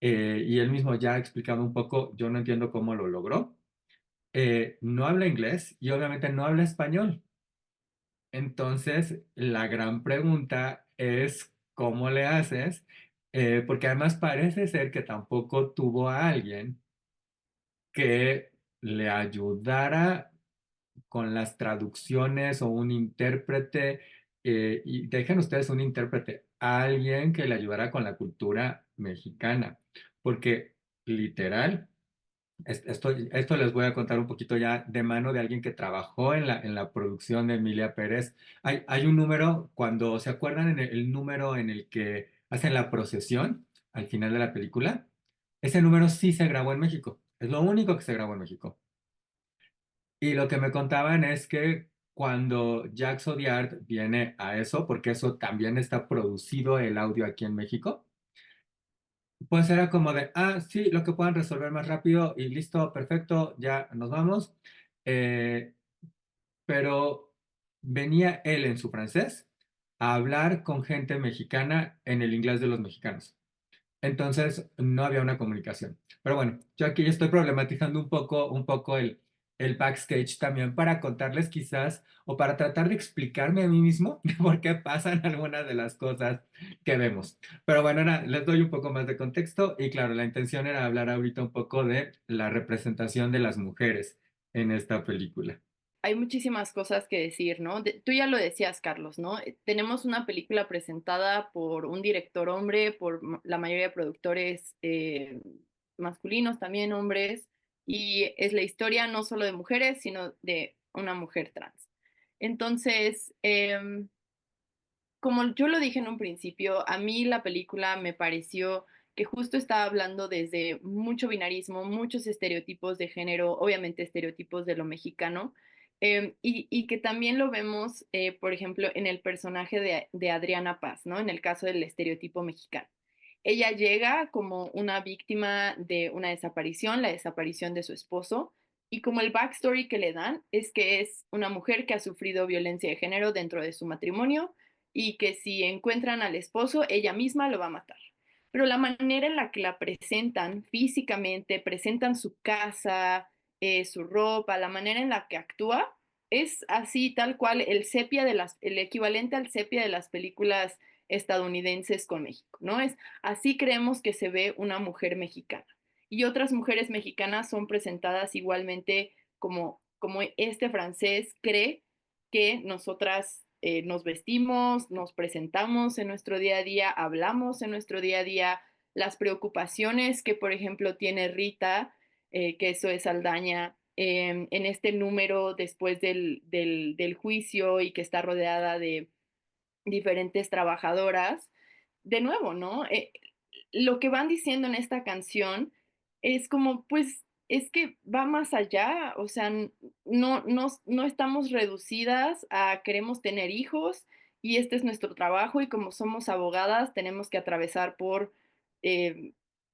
y él mismo ya ha explicado un poco, yo no entiendo cómo lo logró, no habla inglés y obviamente no habla español. Entonces, la gran pregunta es, ¿cómo le haces? Porque además parece ser que tampoco tuvo a alguien que le ayudara con las traducciones o un intérprete, y dejen ustedes un intérprete, alguien que le ayudara con la cultura mexicana, porque literal. Esto les voy a contar un poquito ya de mano de alguien que trabajó en la producción de Emilia Pérez. Hay un número, cuando se acuerdan en el número en el que hacen la procesión al final de la película, ese número sí se grabó en México. Es lo único que se grabó en México. Y lo que me contaban es que cuando Jacques Audiard viene a eso, porque eso también está producido el audio aquí en México, pues era como de, sí, lo que puedan resolver más rápido y listo, perfecto, ya nos vamos. Eh, pero venía él en su francés a hablar con gente mexicana en el inglés de los mexicanos. Entonces no había una comunicación. Pero bueno, yo aquí estoy problematizando un poco el backstage también para contarles quizás o para tratar de explicarme a mí mismo de por qué pasan algunas de las cosas que vemos. Pero bueno, les doy un poco más de contexto y claro, la intención era hablar ahorita un poco de la representación de las mujeres en esta película. Hay muchísimas cosas que decir, ¿no? Tú ya lo decías, Carlos, ¿no? Tenemos una película presentada por un director hombre, por la mayoría de productores masculinos, también hombres, y es la historia no solo de mujeres, sino de una mujer trans. Entonces, como yo lo dije en un principio, a mí la película me pareció que justo estaba hablando desde mucho binarismo, muchos estereotipos de género, obviamente estereotipos de lo mexicano, y que también lo vemos, por ejemplo, en el personaje de Adriana Paz, ¿no? En el caso del estereotipo mexicano. Ella llega como una víctima de una desaparición, la desaparición de su esposo, y como el backstory que le dan es que es una mujer que ha sufrido violencia de género dentro de su matrimonio y que si encuentran al esposo, ella misma lo va a matar. Pero la manera en la que la presentan físicamente, presentan su casa, su ropa, la manera en la que actúa, es así tal cual el equivalente al sepia de las películas estadounidenses con México, ¿no? Es así creemos que se ve una mujer mexicana. Y otras mujeres mexicanas son presentadas igualmente como este francés cree que nosotras nos vestimos, nos presentamos en nuestro día a día, hablamos en nuestro día a día, las preocupaciones que, por ejemplo, tiene Rita, que eso es Saldaña, en este número después del juicio y que está rodeada de diferentes trabajadoras. De nuevo, ¿no? Lo que van diciendo en esta canción es como, pues, es que va más allá, o sea, no estamos reducidas a queremos tener hijos y este es nuestro trabajo y como somos abogadas tenemos que atravesar por eh,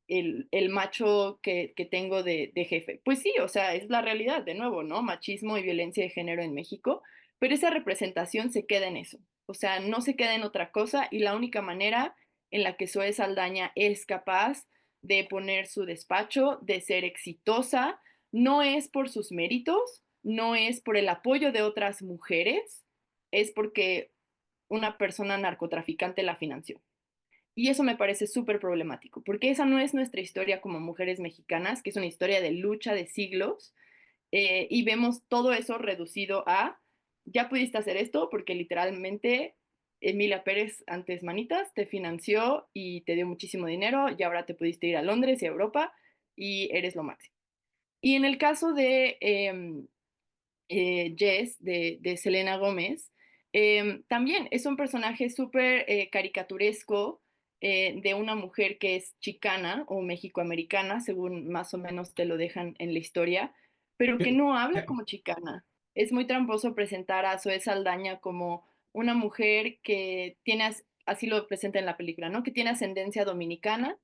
el macho que tengo de jefe. Pues sí, o sea, es la realidad, de nuevo, ¿no? Machismo y violencia de género en México, pero esa representación se queda en eso, o sea, no se queda en otra cosa y la única manera en la que Zoe Saldaña es capaz de poner su despacho, de ser exitosa, no es por sus méritos, no es por el apoyo de otras mujeres, es porque una persona narcotraficante la financió. Y eso me parece súper problemático, porque esa no es nuestra historia como mujeres mexicanas, que es una historia de lucha de siglos, y vemos todo eso reducido a, ya pudiste hacer esto porque literalmente Emilia Pérez, antes Manitas, te financió y te dio muchísimo dinero y ahora te pudiste ir a Londres y a Europa y eres lo máximo. Y en el caso de Jess, de Selena Gómez, también es un personaje súper caricaturesco de una mujer que es chicana o mexicoamericana, según más o menos te lo dejan en la historia, pero que Que- no habla que- como chicana. Es muy tramposo presentar a Zoe Saldaña como una mujer que tiene, así lo presenta en la película, ¿no? Que tiene ascendencia dominicana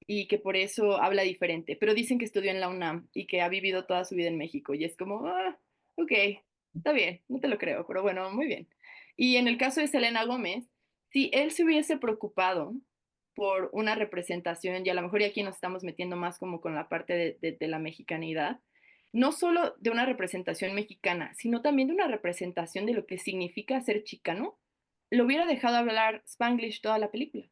y que por eso habla diferente, pero dicen que estudió en la UNAM y que ha vivido toda su vida en México y es como, ok, está bien, no te lo creo, pero bueno, muy bien. Y en el caso de Selena Gómez, si él se hubiese preocupado por una representación, y a lo mejor y aquí nos estamos metiendo más como con la parte de la mexicanidad, no solo de una representación mexicana, sino también de una representación de lo que significa ser chicano, lo hubiera dejado hablar Spanglish toda la película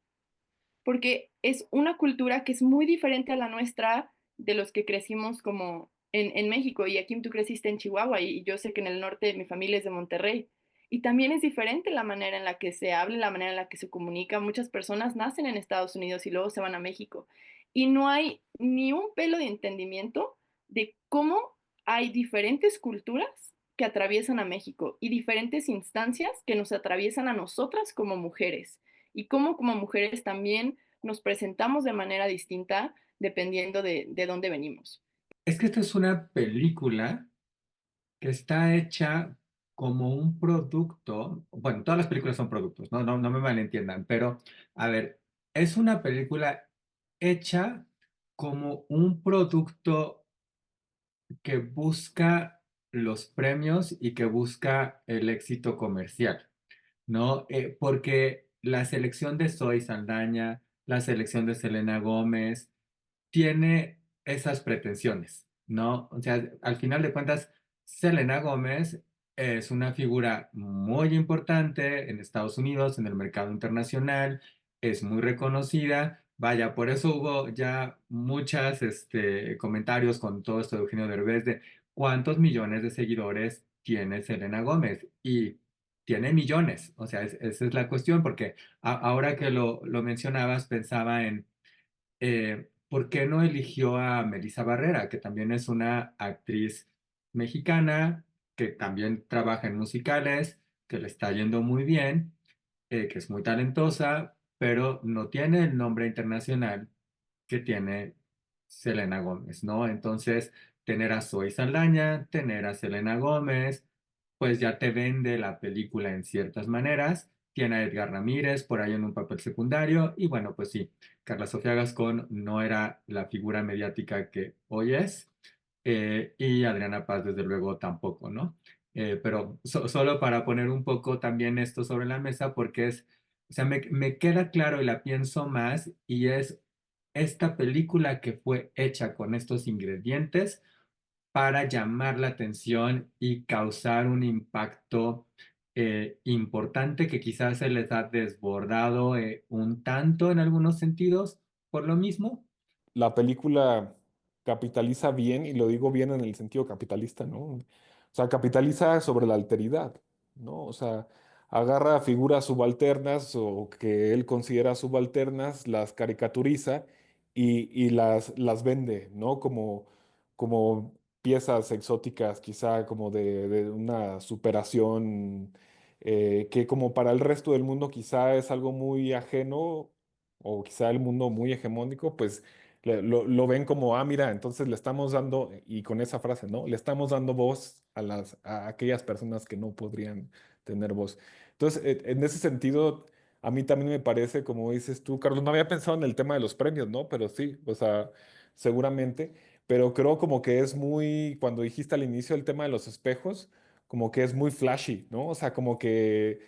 porque es una cultura que es muy diferente a la nuestra de los que crecimos como en México. Y aquí tú creciste en Chihuahua y yo sé que en el norte mi familia es de Monterrey. Y también es diferente la manera en la que se habla, la manera en la que se comunica. Muchas personas nacen en Estados Unidos y luego se van a México. Y no hay ni un pelo de entendimiento de cómo hay diferentes culturas que atraviesan a México y diferentes instancias que nos atraviesan a nosotras como mujeres y cómo como mujeres también nos presentamos de manera distinta dependiendo de dónde venimos. Es que esta es una película que está hecha como un producto, bueno, todas las películas son productos, no me malentiendan, pero a ver, es una película hecha como un producto que busca los premios y que busca el éxito comercial. ¿No? Porque la selección de Zoe Saldaña, la selección de Selena Gómez, tiene esas pretensiones, ¿no? O sea, al final de cuentas, Selena Gómez es una figura muy importante en Estados Unidos, en el mercado internacional, es muy reconocida. Vaya, por eso hubo ya muchos comentarios con todo esto de Eugenio Derbez de cuántos millones de seguidores tiene Selena Gómez. Y tiene millones, o sea, esa es la cuestión, porque ahora que lo mencionabas, pensaba en ¿por qué no eligió a Melissa Barrera, que también es una actriz mexicana, que también trabaja en musicales, que le está yendo muy bien, que es muy talentosa, pero no tiene el nombre internacional que tiene Selena Gómez, ¿no? Entonces, tener a Zoe Saldaña, tener a Selena Gómez, pues ya te vende la película en ciertas maneras. Tiene a Edgar Ramírez por ahí en un papel secundario y bueno, pues sí, Carla Sofía Gascón no era la figura mediática que hoy es, y Adriana Paz desde luego tampoco, ¿no? Pero solo para poner un poco también esto sobre la mesa porque es, o sea, me queda claro y la pienso más y es esta película que fue hecha con estos ingredientes para llamar la atención y causar un impacto importante que quizás se les ha desbordado un tanto en algunos sentidos por lo mismo. La película capitaliza bien, y lo digo bien en el sentido capitalista, ¿no? O sea, capitaliza sobre la alteridad, ¿no? O sea, agarra figuras subalternas o que él considera subalternas, las caricaturiza y las vende, ¿no? Como piezas exóticas, quizá como de una superación que como para el resto del mundo quizá es algo muy ajeno o quizá el mundo muy hegemónico, pues lo ven como, mira, entonces le estamos dando, y con esa frase, ¿no? Le estamos dando voz a aquellas personas que no podrían tener voz. Entonces, en ese sentido, a mí también me parece, como dices tú, Carlos, no había pensado en el tema de los premios, ¿no? Pero sí, o sea, seguramente, pero creo como que es muy, cuando dijiste al inicio el tema de los espejos, como que es muy flashy, ¿no? O sea, como que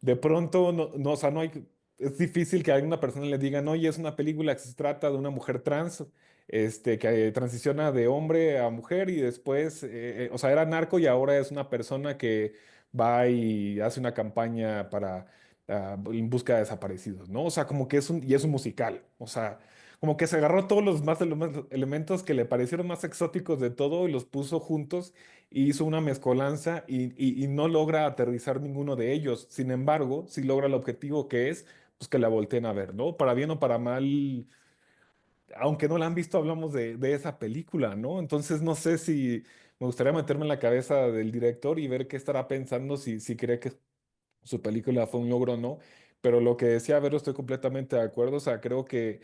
de pronto, o sea, no hay, es difícil que a alguna persona le digan, oye, es una película que se trata de una mujer trans, que transiciona de hombre a mujer y después, o sea, era narco y ahora es una persona que va y hace una campaña para en busca de desaparecidos, ¿no? O sea, como que y es un musical, o sea, como que se agarró todos los más elementos que le parecieron más exóticos de todo y los puso juntos y hizo una mezcolanza y no logra aterrizar ninguno de ellos. Sin embargo, sí logra el objetivo que es, pues que la volteen a ver, ¿no? Para bien o para mal, aunque no la han visto, hablamos de esa película, ¿no? Entonces no sé si me gustaría meterme en la cabeza del director y ver qué estará pensando, si cree que su película fue un logro o no. Pero lo que decía Vero, estoy completamente de acuerdo. O sea, creo que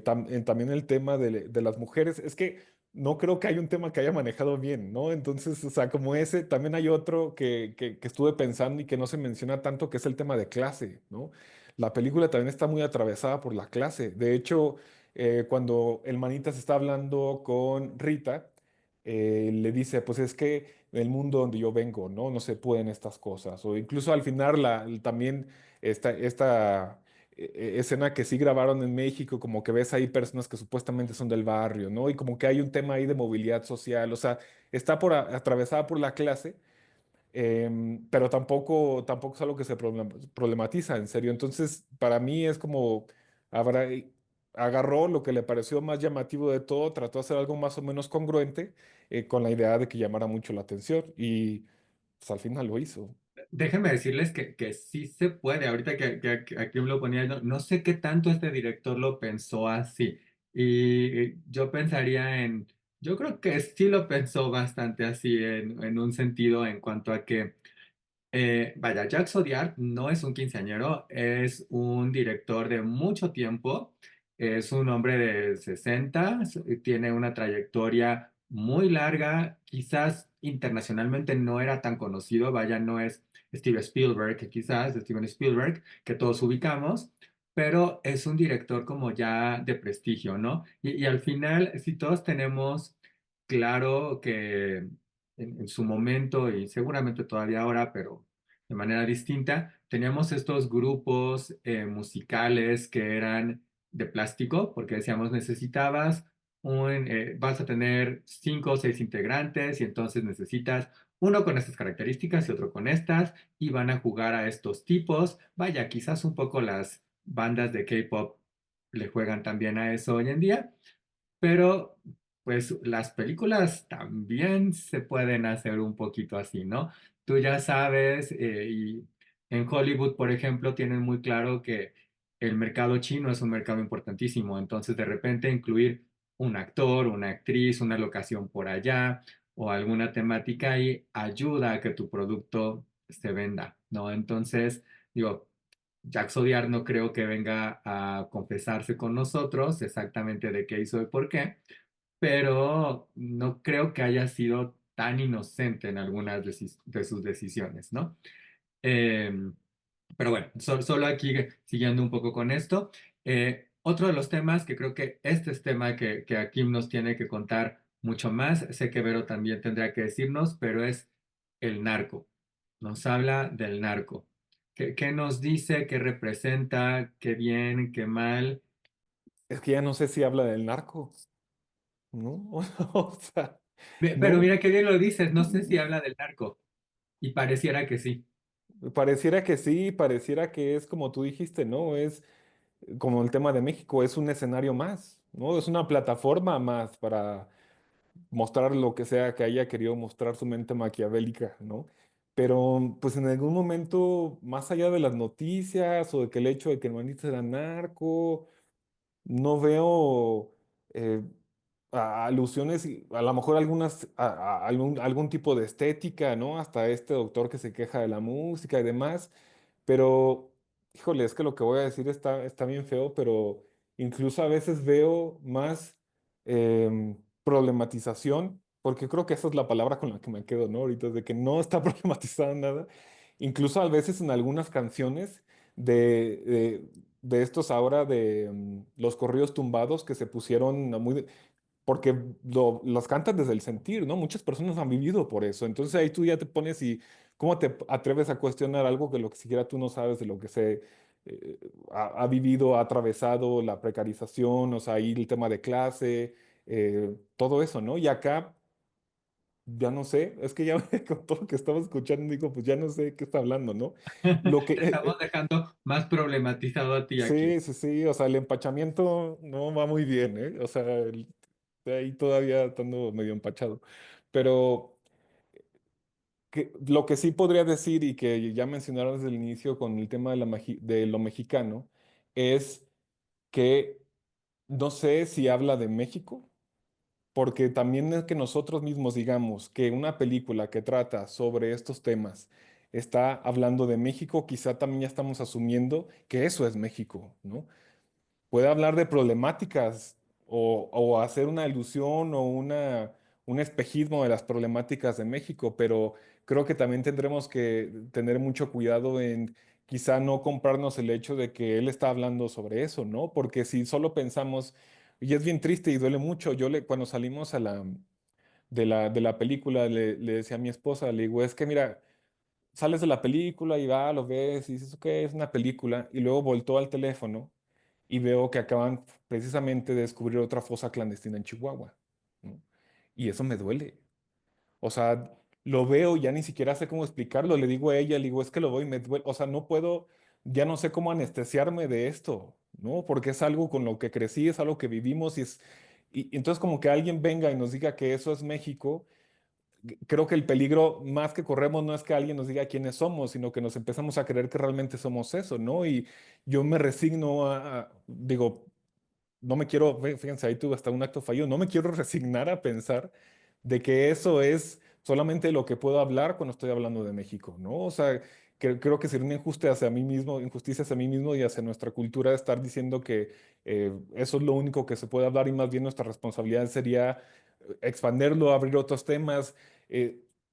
también el tema de las mujeres, es que no creo que haya un tema que haya manejado bien, ¿no? Entonces, o sea, como ese, también hay otro que estuve pensando y que no se menciona tanto, que es el tema de clase, ¿no? La película también está muy atravesada por la clase. De hecho, cuando el Manitas está hablando con Rita, le dice, pues es que en el mundo donde yo vengo, ¿no? No se pueden estas cosas. O incluso al final también esta escena que sí grabaron en México, como que ves ahí personas que supuestamente son del barrio, ¿no? Y como que hay un tema ahí de movilidad social, o sea, está atravesada por la clase, pero tampoco es algo que se problematiza, en serio. Entonces, para mí es como, habrá, agarró lo que le pareció más llamativo de todo, trató de hacer algo más o menos congruente, con la idea de que llamara mucho la atención y pues al final lo hizo. Déjenme decirles que sí se puede. Ahorita que aquí me lo ponía, no sé qué tanto este director lo pensó así. Y yo pensaría yo creo que sí lo pensó bastante así en un sentido en cuanto a que vaya, Jacques Audiard no es un quinceañero, es un director de mucho tiempo, es un hombre de 60, tiene una trayectoria muy larga, quizás internacionalmente no era tan conocido, vaya, no es Steven Spielberg, que quizás Steven Spielberg, que todos ubicamos, pero es un director como ya de prestigio, ¿no? Y al final, si todos tenemos claro que en su momento y seguramente todavía ahora, pero de manera distinta, teníamos estos grupos musicales que eran de plástico, porque decíamos, vas a tener 5 o 6 integrantes y entonces necesitas uno con estas características y otro con estas, y van a jugar a estos tipos. Vaya, quizás un poco las bandas de K-pop le juegan también a eso hoy en día, pero pues las películas también se pueden hacer un poquito así, ¿no? Tú ya sabes, y en Hollywood, por ejemplo, tienen muy claro que el mercado chino es un mercado importantísimo, entonces de repente incluir un actor, una actriz, una locación por allá o alguna temática ahí ayuda a que tu producto se venda, ¿no? Entonces, digo, Jacques Odiar no creo que venga a confesarse con nosotros exactamente de qué hizo y por qué, pero no creo que haya sido tan inocente en algunas de sus decisiones, ¿no? Eh, pero bueno, solo aquí siguiendo un poco con esto, otro de los temas que creo que este es tema que Akim nos tiene que contar mucho más, sé que Vero también tendrá que decirnos, pero es el narco. Nos habla del narco. ¿Qué nos dice? ¿Qué representa? ¿Qué bien? ¿Qué mal? Es que ya no sé si habla del narco, ¿no? O sea, Pero no. mira qué bien lo dices, no sé si habla del narco y pareciera que sí. Pareciera que sí, pareciera que es como tú dijiste, ¿no? Es como el tema de México, es un escenario más, ¿no? Es una plataforma más para mostrar lo que sea que haya querido mostrar su mente maquiavélica, ¿no? Pero pues en algún momento, más allá de las noticias o de que el hecho de que el manito era narco, no veo eh, alusiones, y a lo mejor algunas, algún tipo de estética, ¿no? Hasta este doctor que se queja de la música y demás, pero, híjole, es que lo que voy a decir está bien feo, pero incluso a veces veo más problematización, porque creo que esa es la palabra con la que me quedo, ¿no? Ahorita, de que no está problematizado nada, incluso a veces en algunas canciones de, de, de estos ahora de los corridos tumbados que se pusieron muy, porque los cantas desde el sentir, ¿no? Muchas personas han vivido por eso. Entonces ahí tú ya te pones y cómo te atreves a cuestionar algo que lo que siquiera tú no sabes de lo que se eh, ha vivido, ha atravesado la precarización, o sea, ahí el tema de clase, todo eso, ¿no? Y acá ya no sé, es que ya con todo lo que estaba escuchando digo, pues ya no sé qué está hablando, ¿no? Lo que, Te estamos dejando más problematizado a ti aquí. sí, sí, sí, o sea, el empachamiento no va muy bien, ¿eh? O sea, de ahí todavía estando medio empachado. Pero lo que sí podría decir y que ya mencionaron desde el inicio con el tema de, de lo mexicano es que no sé si habla de México, porque también es que nosotros mismos digamos que una película que trata sobre estos temas está hablando de México, quizá también ya estamos asumiendo que eso es México, ¿no? Puede hablar de problemáticas o hacer una alusión o un espejismo de las problemáticas de México, pero creo que también tendremos que tener mucho cuidado en quizá no comprarnos el hecho de que él está hablando sobre eso, ¿no? Porque si solo pensamos, y es bien triste y duele mucho, cuando salimos de la película le decía a mi esposa, le digo, es que mira, sales de la película y va, lo ves y dices, ok, es una película, y luego voltó al teléfono y veo que acaban precisamente de descubrir otra fosa clandestina en Chihuahua, ¿no? Y eso me duele. O sea, lo veo, ya ni siquiera sé cómo explicarlo. Le digo a ella, le digo, es que lo veo y me duele. O sea, no puedo, ya no sé cómo anestesiarme de esto, ¿no? Porque es algo con lo que crecí, es algo que vivimos y entonces como que alguien venga y nos diga que eso es México. Creo que el peligro más que corremos no es que alguien nos diga quiénes somos, sino que nos empezamos a creer que realmente somos eso, ¿no? Y yo me resigno digo, no me quiero, fíjense, ahí tuve hasta un acto fallido, no me quiero resignar a pensar de que eso es solamente lo que puedo hablar cuando estoy hablando de México, ¿no? O sea, que, creo que sería una injusticia hacia mí mismo, injusticia hacia mí mismo y hacia nuestra cultura estar diciendo que eso es lo único que se puede hablar y más bien nuestra responsabilidad sería expanderlo, abrir otros temas.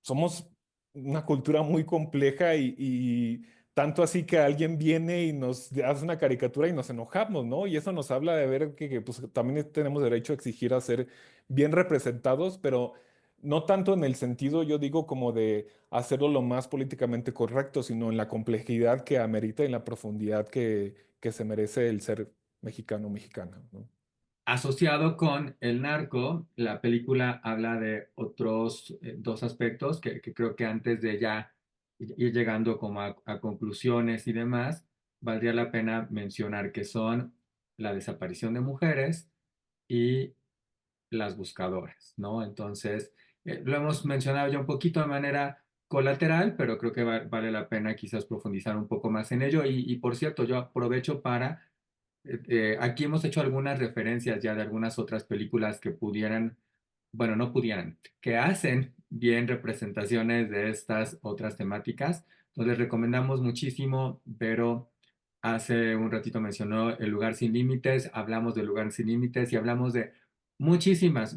Somos una cultura muy compleja y tanto así que alguien viene y nos hace una caricatura y nos enojamos, ¿no? Y eso nos habla de ver que, pues, también tenemos derecho a exigir a ser bien representados, pero no tanto en el sentido, yo digo, como de hacerlo lo más políticamente correcto, sino en la complejidad que amerita y en la profundidad que se merece el ser mexicano o mexicana, ¿no? Asociado con el narco, la película habla de otros dos aspectos que creo que antes de ya ir llegando como a conclusiones y demás, valdría la pena mencionar que son la desaparición de mujeres y las buscadoras, ¿no? Entonces, lo hemos mencionado ya un poquito de manera colateral, pero creo que vale la pena quizás profundizar un poco más en ello. Y por cierto, yo aprovecho para aquí hemos hecho algunas referencias ya de algunas otras películas que pudieran, bueno, no pudieran, que hacen bien representaciones de estas otras temáticas. Entonces les recomendamos muchísimo, pero hace un ratito mencionó El lugar sin límites, hablamos del lugar sin límites y hablamos de muchísimas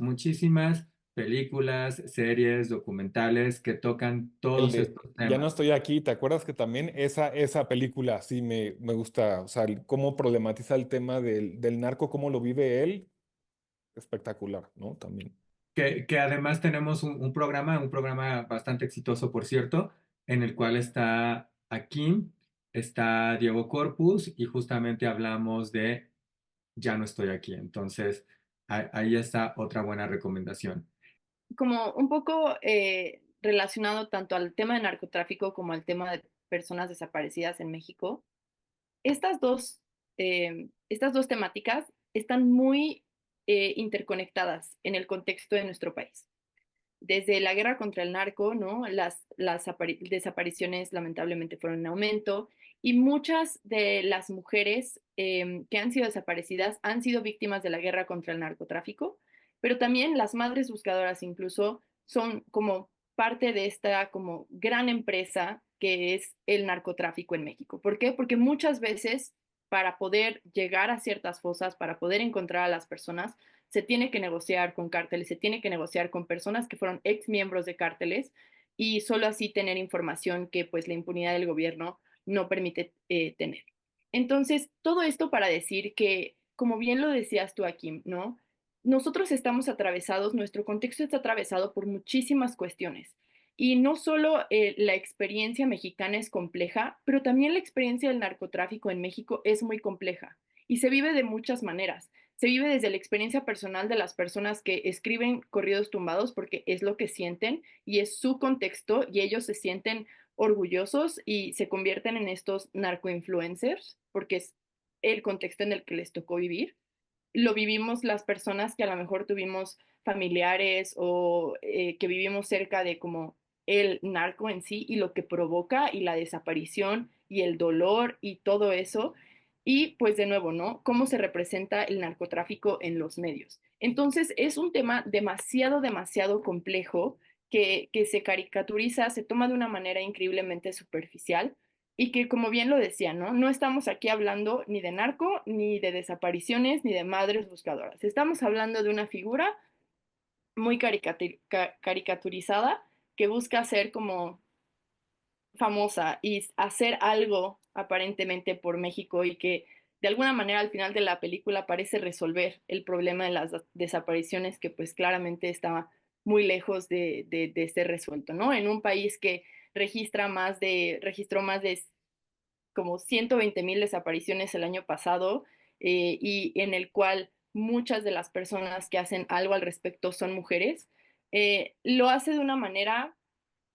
películas, series, documentales que tocan El todos de estos Ya no temas. estoy aquí, ¿te acuerdas que también esa película sí me gusta? O sea, cómo problematiza el tema del narco, cómo lo vive él, espectacular, ¿no? También. Que además tenemos un programa bastante exitoso, por cierto, en el cual está Akim, está Diego Corpus y justamente hablamos de Ya no estoy aquí. Entonces, ahí está otra buena recomendación. Como un poco relacionado tanto al tema de narcotráfico como al tema de personas desaparecidas en México, estas dos temáticas están muy interconectadas en el contexto de nuestro país. Desde la guerra contra el narco, ¿no? Las desapariciones lamentablemente fueron en aumento y muchas de las mujeres que han sido desaparecidas han sido víctimas de la guerra contra el narcotráfico, pero también las madres buscadoras incluso son como parte de esta como gran empresa que es el narcotráfico en México. ¿Por qué? Porque muchas veces para poder llegar a ciertas fosas, para poder encontrar a las personas, se tiene que negociar con cárteles, se tiene que negociar con personas que fueron ex miembros de cárteles y solo así tener información que pues la impunidad del gobierno no permite tener. Entonces, todo esto para decir que, como bien lo decías tú, Akim, ¿no? Nosotros estamos atravesados, nuestro contexto está atravesado por muchísimas cuestiones. Y no solo la experiencia mexicana es compleja, pero también la experiencia del narcotráfico en México es muy compleja y se vive de muchas maneras. Se vive desde la experiencia personal de las personas que escriben corridos tumbados porque es lo que sienten y es su contexto y ellos se sienten orgullosos y se convierten en estos narcoinfluencers porque es el contexto en el que les tocó vivir. Lo vivimos las personas que a lo mejor tuvimos familiares o que vivimos cerca de como el narco en sí y lo que provoca y la desaparición y el dolor y todo eso. Y pues de nuevo, ¿no? ¿Cómo se representa el narcotráfico en los medios? Entonces es un tema demasiado, demasiado complejo que se caricaturiza, se toma de una manera increíblemente superficial y que, como bien lo decía, ¿no? No estamos aquí hablando ni de narco, ni de desapariciones, ni de madres buscadoras. Estamos hablando de una figura muy caricaturizada que busca ser como famosa y hacer algo aparentemente por México y que de alguna manera al final de la película parece resolver el problema de las desapariciones que pues claramente estaba muy lejos de ser resuelto, ¿no? En un país que registró más de como 120,000 desapariciones el año pasado y en el cual muchas de las personas que hacen algo al respecto son mujeres, lo hace de una manera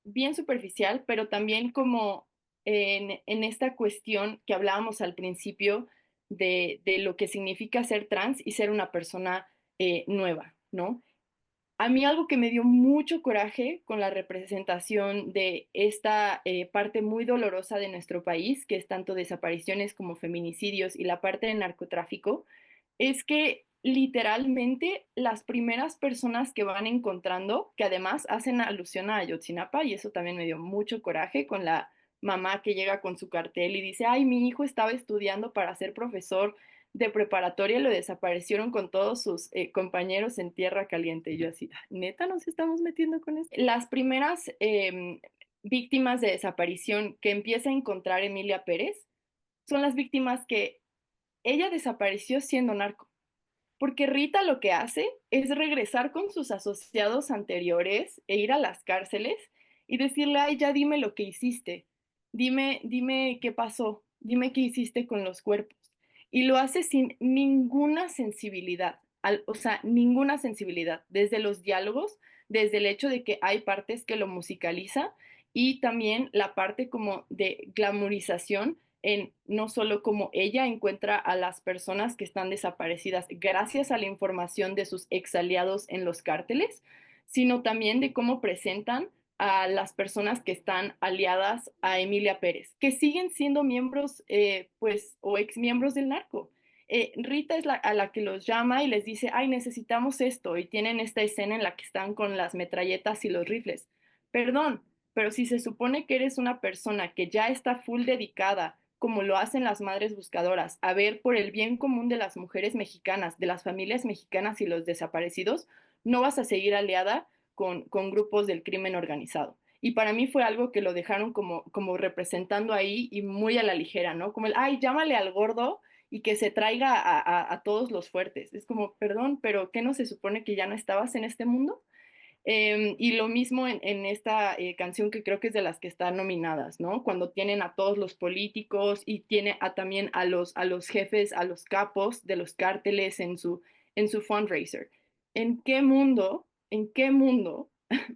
bien superficial, pero también como en esta cuestión que hablábamos al principio de lo que significa ser trans y ser una persona nueva, ¿no? A mí algo que me dio mucho coraje con la representación de esta parte muy dolorosa de nuestro país, que es tanto desapariciones como feminicidios y la parte del narcotráfico, es que literalmente las primeras personas que van encontrando, que además hacen alusión a Ayotzinapa, y eso también me dio mucho coraje con la mamá que llega con su cartel y dice, ay, mi hijo estaba estudiando para ser profesor de preparatoria, lo desaparecieron con todos sus compañeros en tierra caliente. Y yo así, "Ah, neta, nos estamos metiendo con esto". Las primeras víctimas de desaparición que empieza a encontrar Emilia Pérez son las víctimas que ella desapareció siendo narco. Porque Rita lo que hace es regresar con sus asociados anteriores e ir a las cárceles y decirle, ay, ya dime lo que hiciste, dime qué pasó, dime qué hiciste con los cuerpos. Y lo hace sin ninguna sensibilidad, o sea, ninguna sensibilidad, desde los diálogos, desde el hecho de que hay partes que lo musicaliza y también la parte como de glamorización en no solo cómo ella encuentra a las personas que están desaparecidas gracias a la información de sus ex aliados en los cárteles, sino también de cómo presentan a las personas que están aliadas a Emilia Pérez, que siguen siendo miembros, pues, o ex miembros del narco. Rita es a la que los llama y les dice, ay, necesitamos esto, y tienen esta escena en la que están con las metralletas y los rifles. Perdón, pero si se supone que eres una persona que ya está full dedicada como lo hacen las madres buscadoras, a ver por el bien común de las mujeres mexicanas, de las familias mexicanas y los desaparecidos, no vas a seguir aliada con grupos del crimen organizado. Y para mí fue algo que lo dejaron como representando ahí y muy a la ligera, ¿no? Como el, ay, llámale al gordo y que se traiga a todos los fuertes. Es como, perdón, pero ¿qué no se supone que ya no estabas en este mundo? Y lo mismo en esta canción que creo que es de las que están nominadas, ¿no? Cuando tienen a todos los políticos y tiene también a los jefes, a los capos de los cárteles en su fundraiser. En qué mundo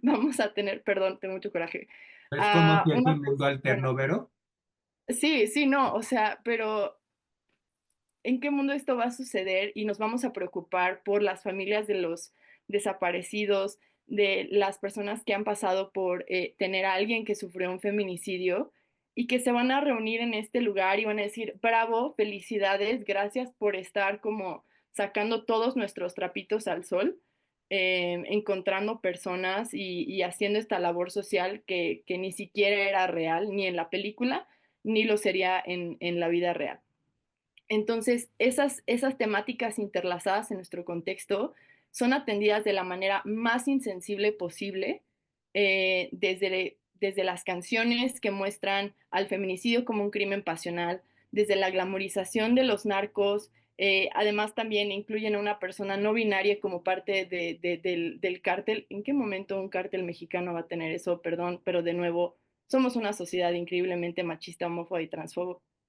vamos a tener, perdón, tengo mucho coraje, Es como a si es una un mundo persona? alterno, Vero. Sí, sí, no, o sea, pero ¿en qué mundo esto va a suceder y nos vamos a preocupar por las familias de los desaparecidos, de las personas que han pasado por tener a alguien que sufrió un feminicidio y que se van a reunir en este lugar y van a decir, bravo, felicidades, gracias por estar como sacando todos nuestros trapitos al sol, encontrando personas y haciendo esta labor social que ni siquiera era real, ni en la película, ni lo sería en la vida real? Entonces, esas temáticas interlazadas en nuestro contexto son atendidas de la manera más insensible posible, desde las canciones que muestran al feminicidio como un crimen pasional, desde la glamorización de los narcos. Además también incluyen a una persona no binaria como parte del cártel. ¿En qué momento un cártel mexicano va a tener eso? Perdón, pero de nuevo, somos una sociedad increíblemente machista, homófoba y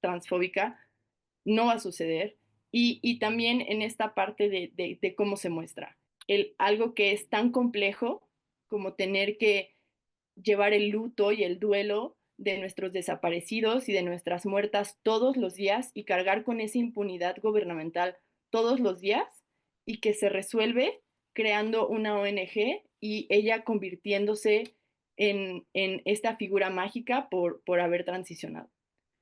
transfóbica. No va a suceder. Y también en esta parte de cómo se muestra. Algo que es tan complejo como tener que llevar el luto y el duelo de nuestros desaparecidos y de nuestras muertas todos los días y cargar con esa impunidad gubernamental todos los días y que se resuelve creando una ONG y ella convirtiéndose en esta figura mágica por haber transicionado.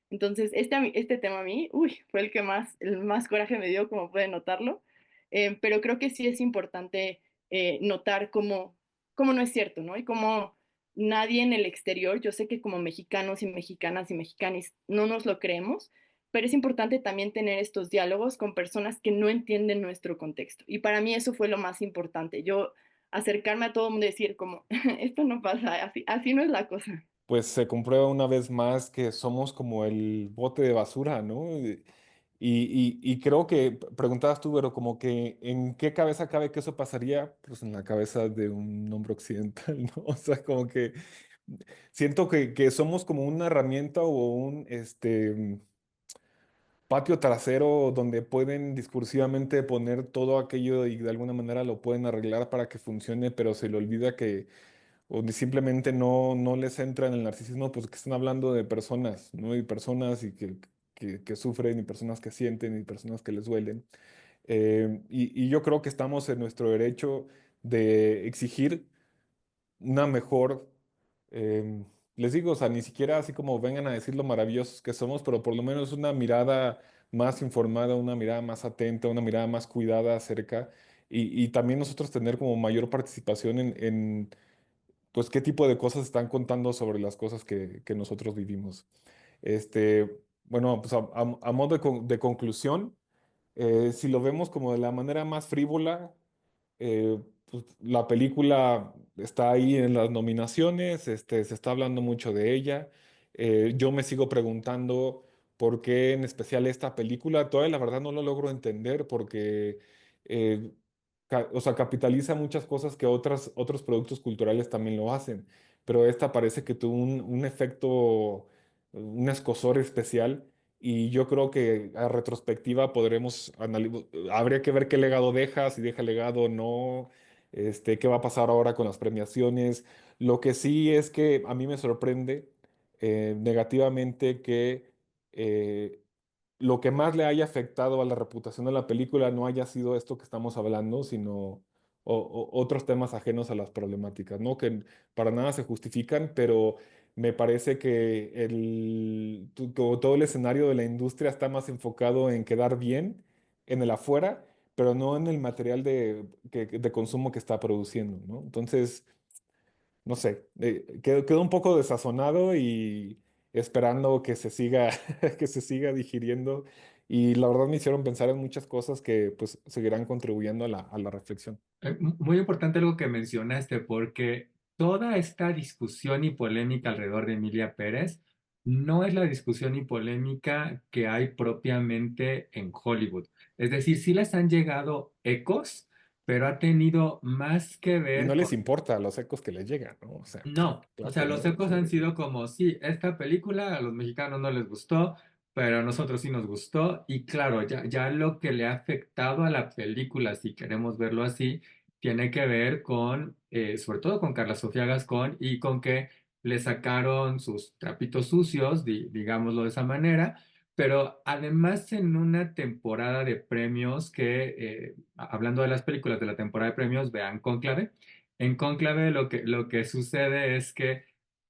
Entonces, este tema a mí, uy, fue el más coraje me dio, como pueden notarlo. Pero creo que sí es importante notar cómo no es cierto, ¿no? Y cómo nadie en el exterior, yo sé que como mexicanos y mexicanas y mexicanis no nos lo creemos, pero es importante también tener estos diálogos con personas que no entienden nuestro contexto. Y para mí eso fue lo más importante, yo acercarme a todo el mundo y decir como, esto no pasa, así no es la cosa. Pues se comprueba una vez más que somos como el bote de basura, ¿no? Y creo que preguntabas tú, pero como que ¿en qué cabeza cabe que eso pasaría? Pues en la cabeza de un hombre occidental, ¿no? O sea, como que siento que somos como una herramienta o un patio trasero donde pueden discursivamente poner todo aquello y de alguna manera lo pueden arreglar para que funcione, pero se le olvida que o simplemente no les entra en el narcisismo, pues que están hablando de personas, ¿no? Y personas y que sufren, y personas que sienten, y personas que les duelen. Y yo creo que estamos en nuestro derecho de exigir una mejor, em, les digo, o sea, ni siquiera así como vengan a decir lo maravillosos que somos, pero por lo menos una mirada más informada, una mirada más atenta, una mirada más cuidada acerca, y también nosotros tener como mayor participación en pues qué tipo de cosas están contando sobre las cosas que nosotros vivimos. Bueno, pues a modo de conclusión, si lo vemos como de la manera más frívola, pues, la película está ahí en las nominaciones, se está hablando mucho de ella. Yo me sigo preguntando por qué en especial esta película. Todavía la verdad no lo logro entender porque, eh, o sea, capitaliza muchas cosas que otros productos culturales también lo hacen, pero esta parece que tuvo un efecto, un escozor especial. Y yo creo que a retrospectiva podremos analizar, habría que ver qué legado deja, si deja legado o no, qué va a pasar ahora con las premiaciones. Lo que sí es que a mí me sorprende negativamente que eh, lo que más le haya afectado a la reputación de la película no haya sido esto que estamos hablando, sino otros temas ajenos a las problemáticas, ¿no? Que para nada se justifican, pero me parece que como todo el escenario de la industria está más enfocado en quedar bien en el afuera, pero no en el material de consumo que está produciendo, ¿no? Entonces, no sé, quedo un poco desazonado y esperando que se siga, que se siga digiriendo. Y la verdad me hicieron pensar en muchas cosas que pues seguirán contribuyendo a la reflexión. Muy importante algo que mencionaste, porque toda esta discusión y polémica alrededor de Emilia Pérez no es la discusión y polémica que hay propiamente en Hollywood. Es decir, sí les han llegado ecos, pero ha tenido más que Y no ver les con... importa los ecos que les llegan, ¿no? O sea, No, o claro sea, que los no. ecos han sido como, sí, esta película a los mexicanos no les gustó, pero a nosotros sí nos gustó. Y claro, ya lo que le ha afectado a la película, si queremos verlo así, tiene que ver con, sobre todo con Carla Sofía Gascón y con que le sacaron sus trapitos sucios, digámoslo de esa manera. Pero además en una temporada de premios hablando de las películas de la temporada de premios, vean Cónclave. En Cónclave lo que sucede es que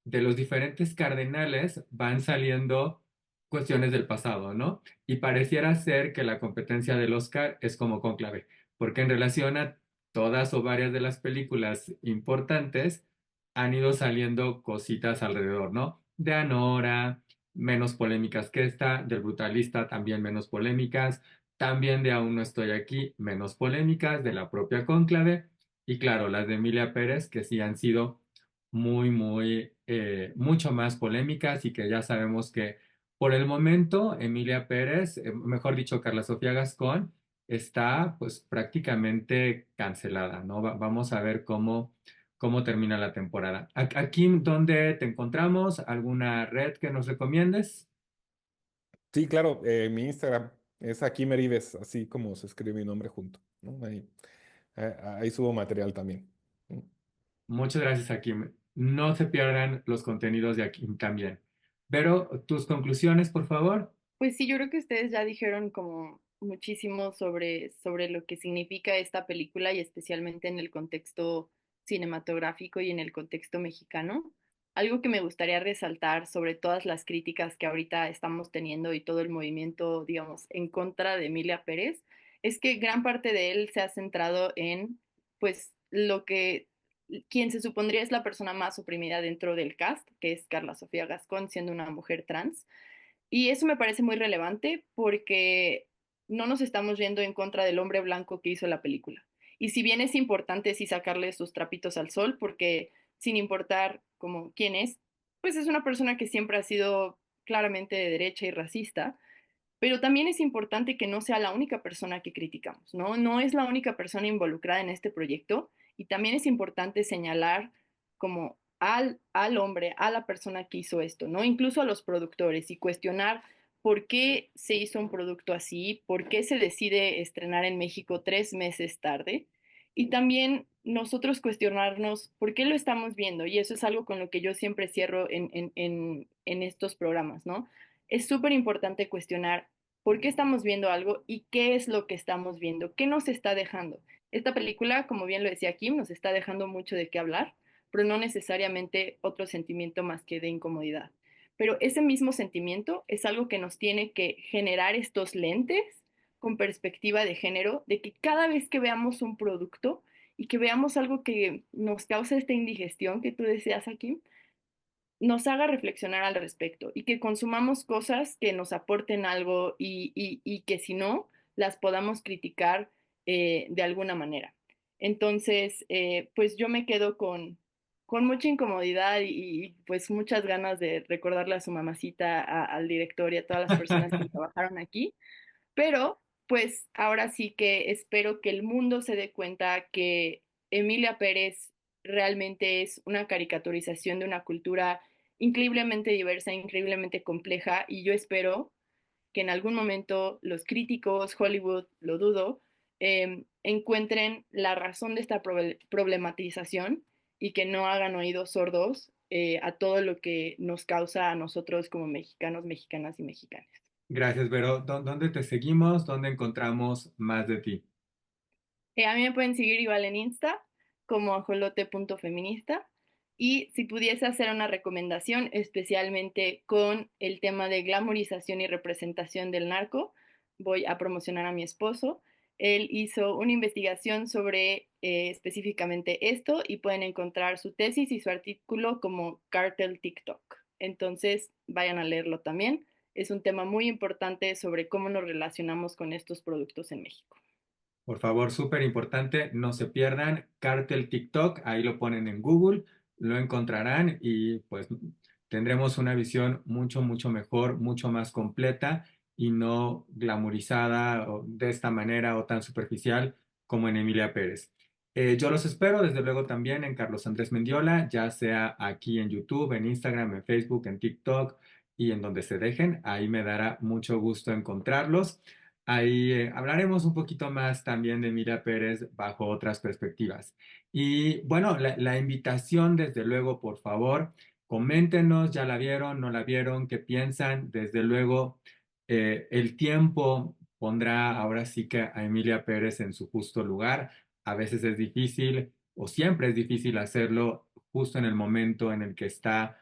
de los diferentes cardenales van saliendo cuestiones del pasado, ¿no? Y pareciera ser que la competencia del Oscar es como Cónclave, porque en relación a todas o varias de las películas importantes han ido saliendo cositas alrededor, ¿no? De Anora, menos polémicas que esta, del Brutalista también menos polémicas, también de Aún no estoy aquí, menos polémicas, de la propia Cónclave. Y claro, las de Emilia Pérez, que sí han sido mucho más polémicas y que ya sabemos que Por el momento, Emilia Pérez, mejor dicho, Carla Sofía Gascón, está pues prácticamente cancelada, ¿no? Vamos a ver cómo termina la temporada. Aquí, ¿dónde te encontramos? ¿Alguna red que nos recomiendes? Sí, claro, mi Instagram es aquí Meribes, así como se escribe mi nombre junto, ¿no? Ahí subo material también. ¿No? Muchas gracias, Akim. No se pierdan los contenidos de Akim también. Pero tus conclusiones, por favor. Pues sí, yo creo que ustedes ya dijeron como muchísimo sobre lo que significa esta película y especialmente en el contexto cinematográfico y en el contexto mexicano. Algo que me gustaría resaltar sobre todas las críticas que ahorita estamos teniendo y todo el movimiento, digamos, en contra de Emilia Pérez, es que gran parte de él se ha centrado en, pues, lo que quien se supondría es la persona más oprimida dentro del cast, que es Carla Sofía Gascón, siendo una mujer trans. Y eso me parece muy relevante porque no nos estamos yendo en contra del hombre blanco que hizo la película. Y si bien es importante sí sacarle sus trapitos al sol, porque sin importar como quién es, pues es una persona que siempre ha sido claramente de derecha y racista, pero también es importante que no sea la única persona que criticamos, ¿no? No es la única persona involucrada en este proyecto y también es importante señalar como al hombre, a la persona que hizo esto, ¿no? Incluso a los productores y cuestionar por qué se hizo un producto así, por qué se decide estrenar en México 3 meses tarde y también nosotros cuestionarnos por qué lo estamos viendo y eso es algo con lo que yo siempre cierro en estos programas, ¿no? Es súper importante cuestionar por qué estamos viendo algo y qué es lo que estamos viendo, qué nos está dejando. Esta película, como bien lo decía Kim, nos está dejando mucho de qué hablar, pero no necesariamente otro sentimiento más que de incomodidad. Pero ese mismo sentimiento es algo que nos tiene que generar estos lentes con perspectiva de género, de que cada vez que veamos un producto y que veamos algo que nos causa esta indigestión que tú deseas aquí, nos haga reflexionar al respecto y que consumamos cosas que nos aporten algo y que si no, las podamos criticar de alguna manera. Entonces, pues yo me quedo con mucha incomodidad pues muchas ganas de recordarle a su mamacita, al director y a todas las personas que trabajaron aquí, pero pues ahora sí que espero que el mundo se dé cuenta que Emilia Pérez realmente es una caricaturización de una cultura increíblemente diversa, increíblemente compleja, y yo espero que en algún momento los críticos, Hollywood, lo dudo, encuentren la razón de esta problematización y que no hagan oídos sordos a todo lo que nos causa a nosotros como mexicanos, mexicanas y mexicanas. Gracias, Vero. ¿Dónde te seguimos? ¿Dónde encontramos más de ti? A mí me pueden seguir igual en Insta como ajolote.feminista. Y si pudiese hacer una recomendación, especialmente con el tema de glamorización y representación del narco, voy a promocionar a mi esposo. Él hizo una investigación sobre específicamente esto y pueden encontrar su tesis y su artículo como Cartel TikTok. Entonces, vayan a leerlo también. Es un tema muy importante sobre cómo nos relacionamos con estos productos en México. Por favor, súper importante, no se pierdan Cartel TikTok, ahí lo ponen en Google, lo encontrarán y pues tendremos una visión mucho mejor, mucho más completa y no glamorizada de esta manera o tan superficial como en Emilia Pérez. Yo los espero desde luego también en Carlos Andrés Mendiola, ya sea aquí en YouTube, en Instagram, en Facebook, en TikTok y en donde se dejen. Ahí me dará mucho gusto encontrarlos. Ahí hablaremos un poquito más también de Emilia Pérez bajo otras perspectivas. Y bueno, la invitación, desde luego, por favor, coméntenos, ya la vieron, no la vieron, qué piensan. Desde luego, el tiempo pondrá ahora sí que a Emilia Pérez en su justo lugar. A veces es difícil o siempre es difícil hacerlo justo en el momento en el que está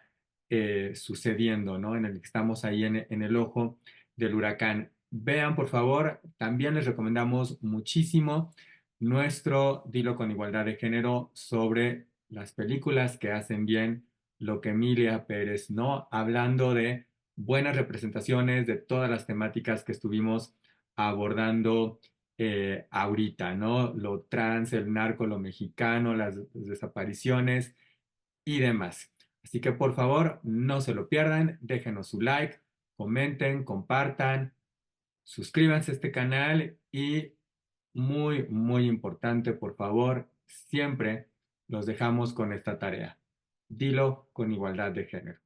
sucediendo, ¿no? En el que estamos ahí en el ojo del huracán. Vean, por favor, también les recomendamos muchísimo nuestro Dilo con Igualdad de Género sobre las películas que hacen bien lo que Emilia Pérez, ¿no? Hablando de buenas representaciones de todas las temáticas que estuvimos abordando ahorita, ¿no? Lo trans, el narco, lo mexicano, las desapariciones y demás. Así que por favor, no se lo pierdan, déjenos su like, comenten, compartan, suscríbanse a este canal y muy, muy importante, por favor, siempre los dejamos con esta tarea. Dilo con igualdad de género.